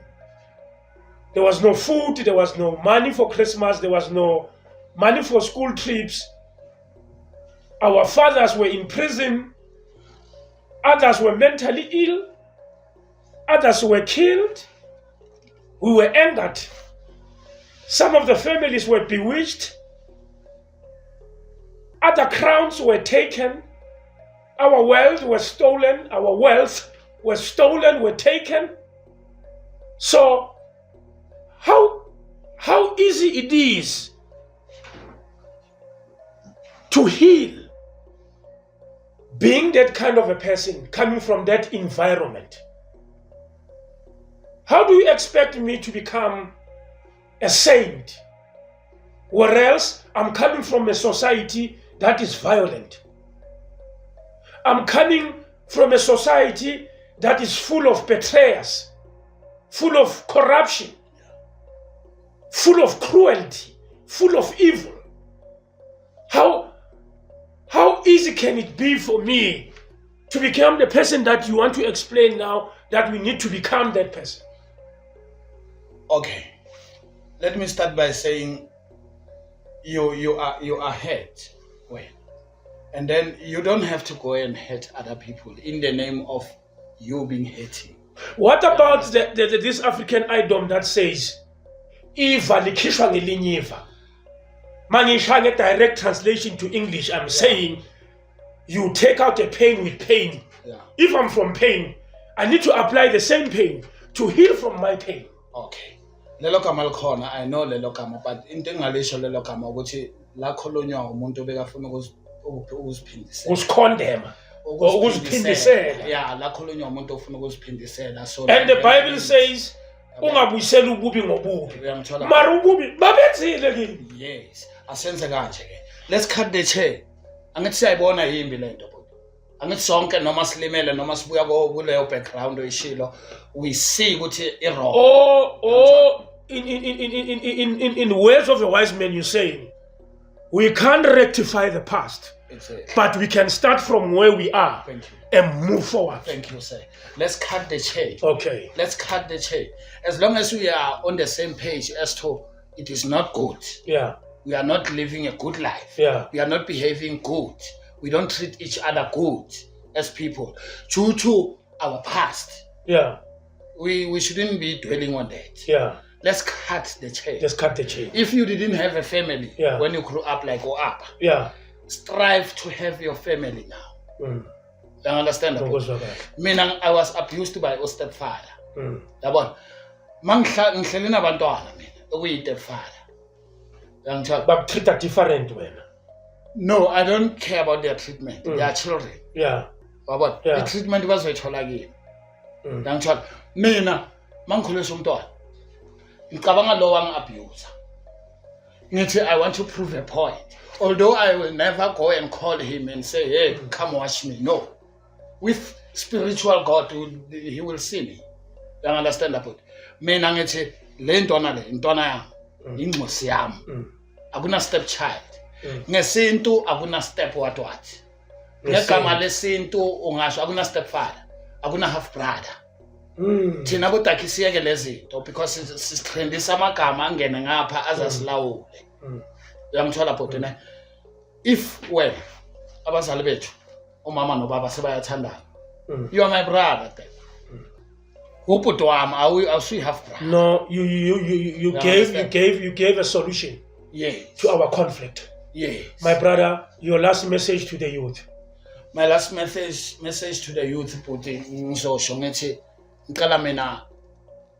There was no food, there was no money for Christmas, there was no money for school trips. Our fathers were in prison, others were mentally ill, others were killed. We were angered. Some of the families were bewitched. Other crowns were taken. Our wealth was stolen. Our wealth was stolen, were taken. So, how easy it is to heal being that kind of a person, coming from that environment. How do you expect me to become a saint, whereas I'm coming from a society that is violent? I'm coming from a society that is full of betrayers, full of corruption, full of cruelty, full of evil. How easy can it be for me to become the person that you want to explain now, that we need to become that person? Okay. Let me start by saying you are hurt. Well, and then you don't have to go and hurt other people in the name of you being hating. What about this African idiom that says iva likhishwa ngelinye iva? Mangisha direct translation to English, I'm saying you take out a pain with pain. If I'm from pain, I need to apply the same pain to heal from my pain. Okay. Lelo gama likhona, I know lelo gama, but into engalisho lelo gama ukuthi la khulunywa umuntu bekafuna ukuziphindisela. Usikhondema. Ukuziphindisela. Yeah, la khulunywa umuntu ofuna ukuziphindisela. So and the Bible says ungabuyisela ububi ngobubi. Mara ububi babenzile kini. Yes. Asenze kanje ke. Let's cut the chair. Angithi siyayibona yimbi lento bhuti. Angithi sonke noma silimele noma sibuya kuleyo background oyishilo, we see ukuthi wrong. In words of a wise man, you saying we can't rectify the past, but we can start from where we are and move forward. Thank you, sir. Let's cut the chain. Okay. Let's cut the chain. As long as we are on the same page as to it is not good. Yeah. We are not living a good life. Yeah. We are not behaving good. We don't treat each other good as people due to our past. Yeah. We shouldn't be dwelling on that. Yeah. Let's cut the chain. Let's cut the chain. If you didn't have a family when you grew up like Oapa, strive to have your family now. You understand? I was abused by a stepfather. Yabona. Mangihleli nabantwana mina okuyistepfather. But treat a different way. No, I don't care about their treatment. They are children. Yeah. But the treatment was very challenging. Mina mangikhulisa umntwana. ngicabanga lo wangi-abuse. Ngithi I want to prove a point. Although I will never go and call him and say, hey, come watch me. No. With spiritual God, he will see me. You understand that? Mina ngithi le ntwana le intwana yami inxusi yami akuna stepchild ngesintu akuna step what ngegama lesintu ungasho akuna stepfather akuna half brother thina kodwa kisiyeke lezinto because sisixhendisa amagama angene ngapha azasilawule uyangithola bhuti ne if wena abazali bethu umama nobaba sebayathandana you are my brother then half brother. No, you gave a solution to our conflict. Yes. My brother, your last message to the youth. My last message to the youth Puti ngizosho ngithi ngicela mina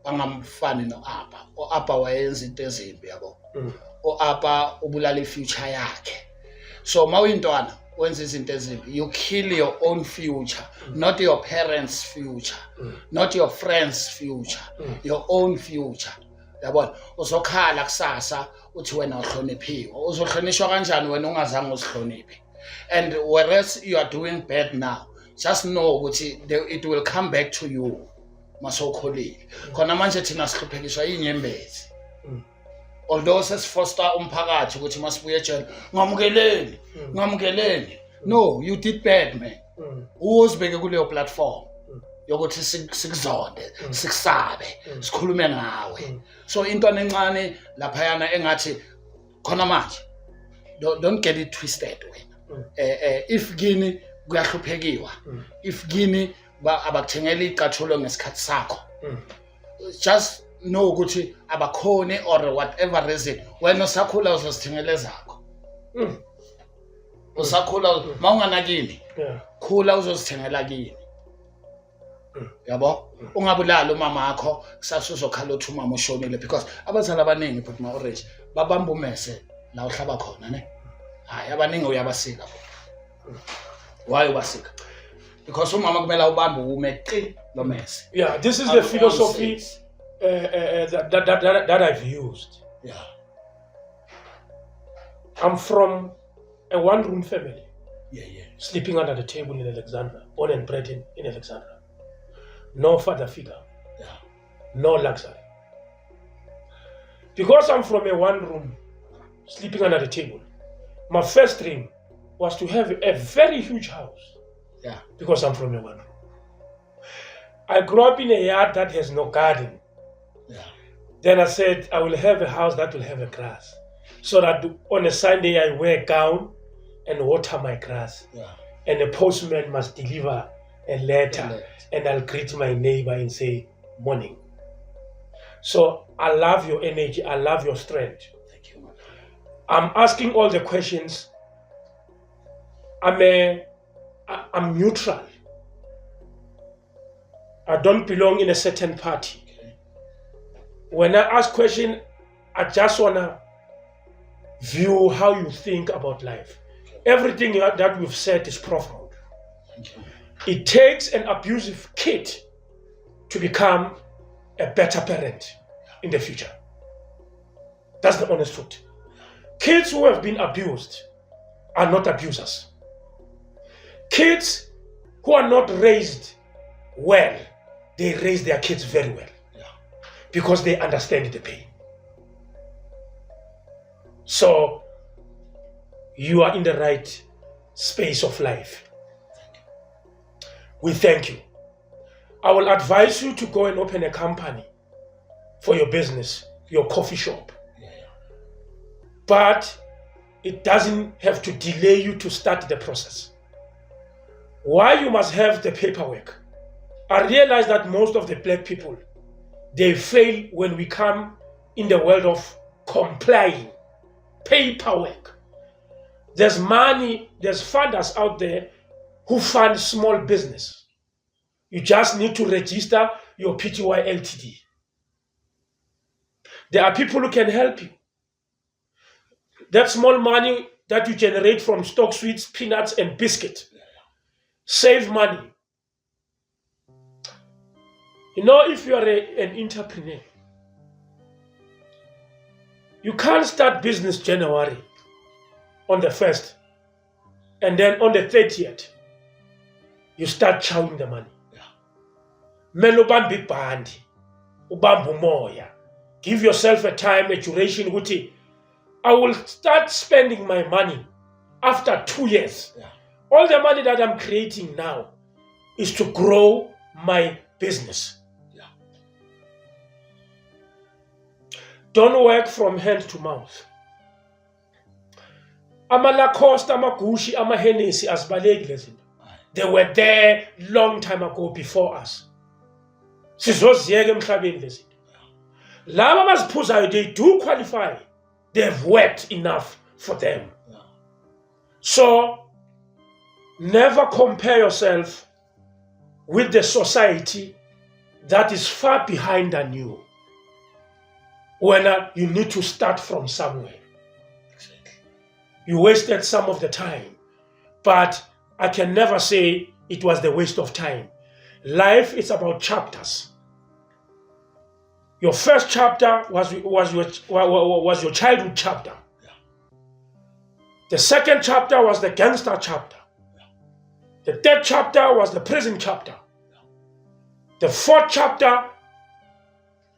bangamfani noApha. OApha wayenza into ezimbi yabo. OApha ubulala ifuture yakhe. So mawuyintwana wenza izinto ezimbi, you kill your own future, not your parents' future, not your friends' future, your own future. Yabona, uzokhala kusasa uthi wena uhloniphiwe. Uzohlonishwa kanjani wena ungazange uzihloniphe? And whereas you are doing bad now, just know ukuthi it will come back to you masokholile. Khona manje thina sihluphekiswa inyembezi. Although sesifoster umphakathi ukuthi masibuye ejele ngamukeleni. No, you did bad, man. Uzibeke kuleyo platform yokuthi sikuzonde, sikusabe, sikhulume ngawe. So intwana encane laphayana engathi khona manje don't get it twisted wena. If gini kuyahluphekiwa, if gini abakuthengela icathulo ngesikhathi sakho, just know ukuthi abakhone or whatever reason wena usakhula uzosithengele zakho. Usakhula mawunganakini khula uzozithengela kini. Yabo ungabulala umama wakho kusasa uzokhala uthi umama ushonile because abazali abaningi but ma orange babamba umese la uhlaba khona ne. Hayi abaningi uyabasika. Why ubasika? Because umama kumele ubambe umeqi lo mese. Yeah, this is the philosophy that I've used. Yeah. I'm from a one-room family. Yeah. Sleeping under the table in Alexandra, born and bred in Alexandra. No father figure. Yeah. No luxury. Because I'm from a one-room, sleeping under the table, my first dream was to have a very huge house. Yeah. Because I'm from a one-room. I grew up in a yard that has no garden. Yeah. Then I said, I will have a house that will have a grass. So that on a Sunday I wear a gown and water my grass. Yeah. And the postman must deliver a letter and I'll greet my neighbor and say, morning. So I love your energy. I love your strength. Thank you, man. I'm asking all the questions. I'm neutral. I don't belong in a certain party. Okay. When I ask questions, I just want to view how you think about life. Everything that we've said is profound. Thank you. It takes an abusive kid to become a better parent in the future. That's the honest truth. Kids who have been abused are not abusers. Kids who are not raised well, they raise their kids very well. Yeah. Because they understand the pain. So you are in the right space of life. We thank you. I will advise you to go and open a company for your business, your coffee shop. Yeah. But it doesn't have to delay you to start the process. Why you must have the paperwork? I realize that most of the black people, they fail when we come in the world of complying. Paperwork. There's money, there's funders out there who fund small business. You just need to register your PTY Ltd. There are people who can help you. That small money that you generate from stock sweets, peanuts, and biscuit, save money. You know, if you are an entrepreneur, You can't start business January on the 1st, and then on the 30th, you start chowing the money. Melo ubambe ibhandi, ubambe umoya. Give yourself a time, a duration, ukuthi I will start spending my money after 2 years. All the money that I'm creating now is to grow my business. Don't work from hand to mouth. Ama-Lacoste, ama-Gucci, ama-Hennessy, azibaleki lezinto. They were there long time ago before us. Sizoziyeka emhlabeni lezinto. Laba abaziphuzayo, they do qualify. They've worked enough for them. So, never compare yourself with the society that is far behind than you. When you need to start from somewhere. You wasted some of the time, but I can never say it was the waste of time. Life is about chapters. Your first chapter was your childhood chapter. The second chapter was the gangster chapter. The third chapter was the prison chapter. The fourth chapter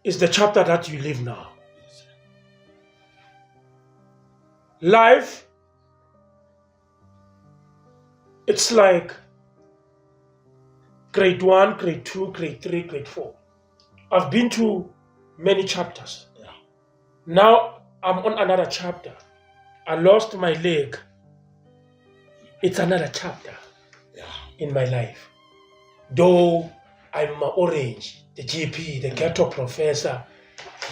is the chapter that you live now. Life, it's like grade 1, grade 2, grade 3, grade 4. I've been to many chapters. Now I'm on another chapter. I lost my leg. It's another chapter in my life. Though I'm orange, the GP, the ghetto professor,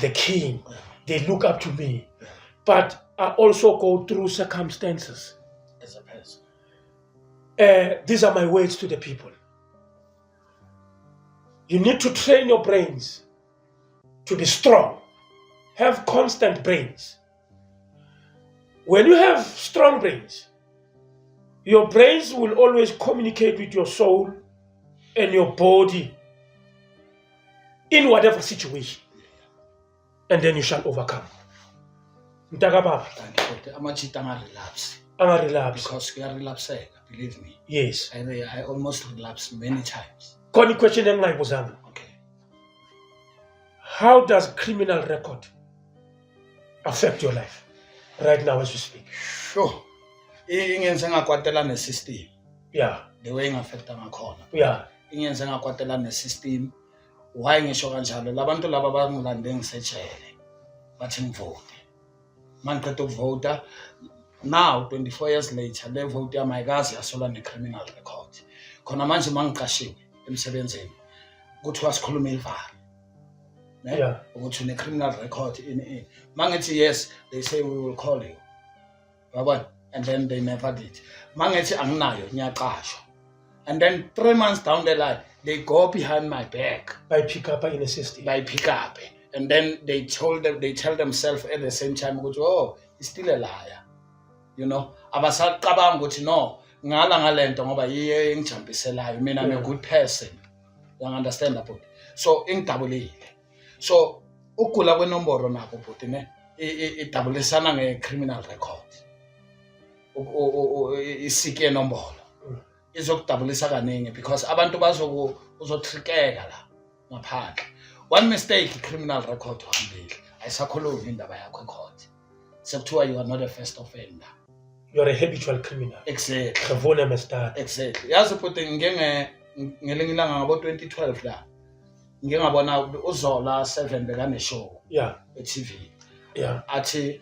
the king, they look up to me. But I also go through circumstances. As a person. These are my words to the people. You need to train your brains to be strong. Have constant brains. When you have strong brains, your brains will always communicate with your soul and your body in whatever situation. And then you shall overcome. Mtakababa. Relapse. Relapse. Because we are relapsing, believe me. Yes. I almost relapsed many times. Koni question engayibuzanga. Okay. How does criminal record affect your life right now as we speak? Sure. Ingenze ngakwatela ne-system. Yeah. The way ingafecta ngakhona. Yeah. Ingenze ngakwatela ne-system. Why ngisho kanjalo? Labantu laba bangilande ngisejele. Bathi ngivote. Mangiqeda ukuvota. Now 24 years later, le vote yami ayikaze yasolwa ne-criminal record. Khona manje mangiqashiwe emsebenzini kuthiwa sikhulume ivalo. Yeah. Ukuthi une-criminal record in. Mangithi yes, they say we will call you. Yabona? And then they never did. Mangithi anginayo ngiyaqashwa. And then 3 months down the line, they go behind my back. By pick up in a system. By pick up. And then they tell themselves at the same time, oh, he's still a liar. You know, abasaqabanga ukuthi no, ngala ngalento ngoba yiye engijambiselayo. Mina I'm a good person. You understand that? So ingidabulile. So ukugula kwenomboro nakho futhi ne idabulisana nge-criminal record. Isike enombolo. Izokudabulisa kaningi because abantu uzotrikeka la ngaphandle. One mistake, criminal record wambili. Ayisakhulumi indaba yakho ecourt. Sekuthiwa you are not a first offender. You are a habitual criminal. Exactly. Gewone misdaad. Exactly. Yazi futhi ngelinye ilanga ngabo 2012 la. Ngingabona uZola 7 bekane show. Yeah. E-TV. Yeah. Athi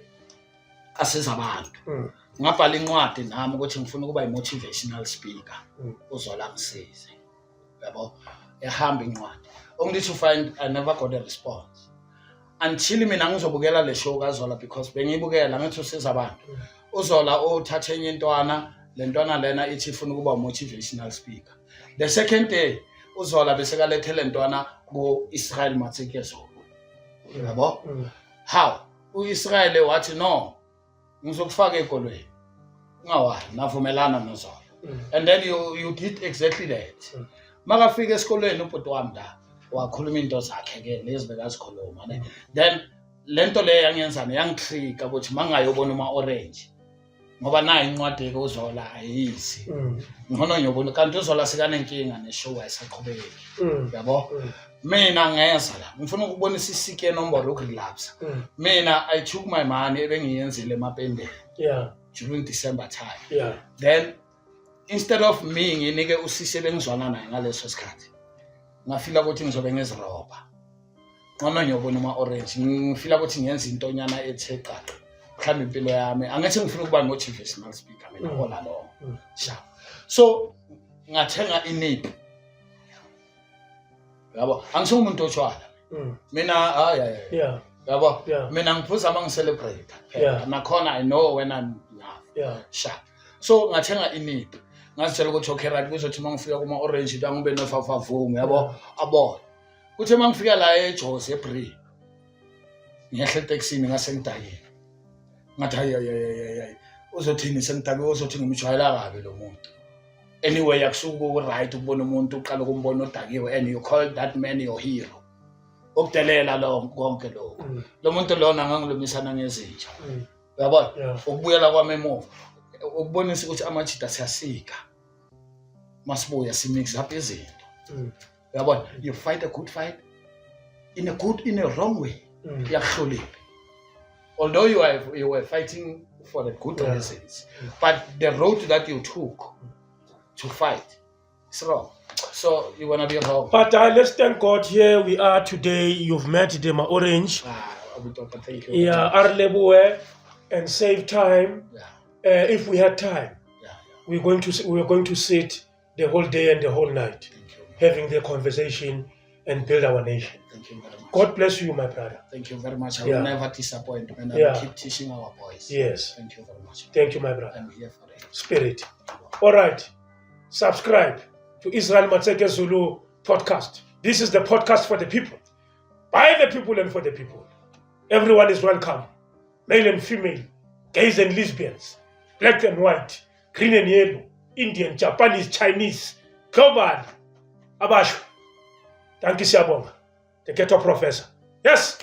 asiza abantu. Ngabhala incwadi nami ukuthi ngifuna ukuba i-motivational speaker. UZola ngisize. Yabo? Ehamba incwadi. Only to find I never got a response. Until mina ngizobukela le show kaZola because bengiyibukela ngathi usiza abantu. uZola uthathe enye intwana lentwana lena ithi ifuna ukuba motivational speaker. The second day uZola bese kalethele intwana ku Israel Matsekezo. Yabo? How? uIsrael wathi no ngizokufaka ekolweni. Ngawa navumelana noZola. And then you did exactly that. Makafika esikolweni ubhuti wami la wakhuluma into zakhe ke lezi bekazikhuluma ne. Then lento le yangiyenzana yangitrigger ukuthi mangayobona uma orange ngoba nayi incwadi ke uZola ayisi ngcono ngiyobona kanti uZola sikanenkinga neshow ayisaqhubeki yabo mina ngeza la ngifuna ukubonisa isike enombolo yokurelapse mina I took my money ebengiyenzile emapendeni during December time then instead of me nginike usisi bengizwana naye ngaleso sikhathi ngafila ukuthi ngizobe ngeziroba ngcono ngiyobona uma orange ngifila ukuthi ngiyenza intonyana ethe qaqa mhlawumbe impilo yami angathi ngifuna ukuba motivational speaker mina hola lo so ngathenga inip yabo angisho umuntu otshwala mina yabo mina ngiphuza mangicelebrate nakhona I know when I'm sharp so ngathenga inip ngazitshela ukuthi okay right kuzothi mangifika kuma orange ngibe nofafavungu yabo abona kuthi mangifika la eJose eBree ngiyahle taxini ngasengidakeni ngathi hayi uzothini sengidake uzothi ngimjwayela kabi lo muntu anyway akusuku right ukubona umuntu uqala ukumbona odakiwe and you call that man your hero okudelela lo konke lokho lo muntu lona ngangilumisana ngezinja yabona ukubuyela kwami emuva ukubonisa ukuthi amajida siyasika masibuya simix up izinto yabona you fight a good fight in a wrong way yakuhlolile although you were fighting for the good reasons but the road that you took to fight is wrong so you want to be wrong but let's thank God here we are today you've met Dema Orange Arlebuwe and save time if we had time we were going to sit the whole day and the whole night having the conversation and build our nation. Thank you very much. God bless you, my brother. Thank you very much. I will never disappoint and I will keep teaching our boys. Yes. Thank you very much. Thank you, my brother. I'm here for it. Spirit. All right. Subscribe to Israel Matseke Zulu podcast. This is the podcast for the people. By the people and for the people. Everyone is welcome. Male and female. Gays and lesbians. Black and white. Green and yellow. Indian, Japanese, Chinese. Global. Abashu. Thank you, Siabonga. The Ghetto Professor. Yes.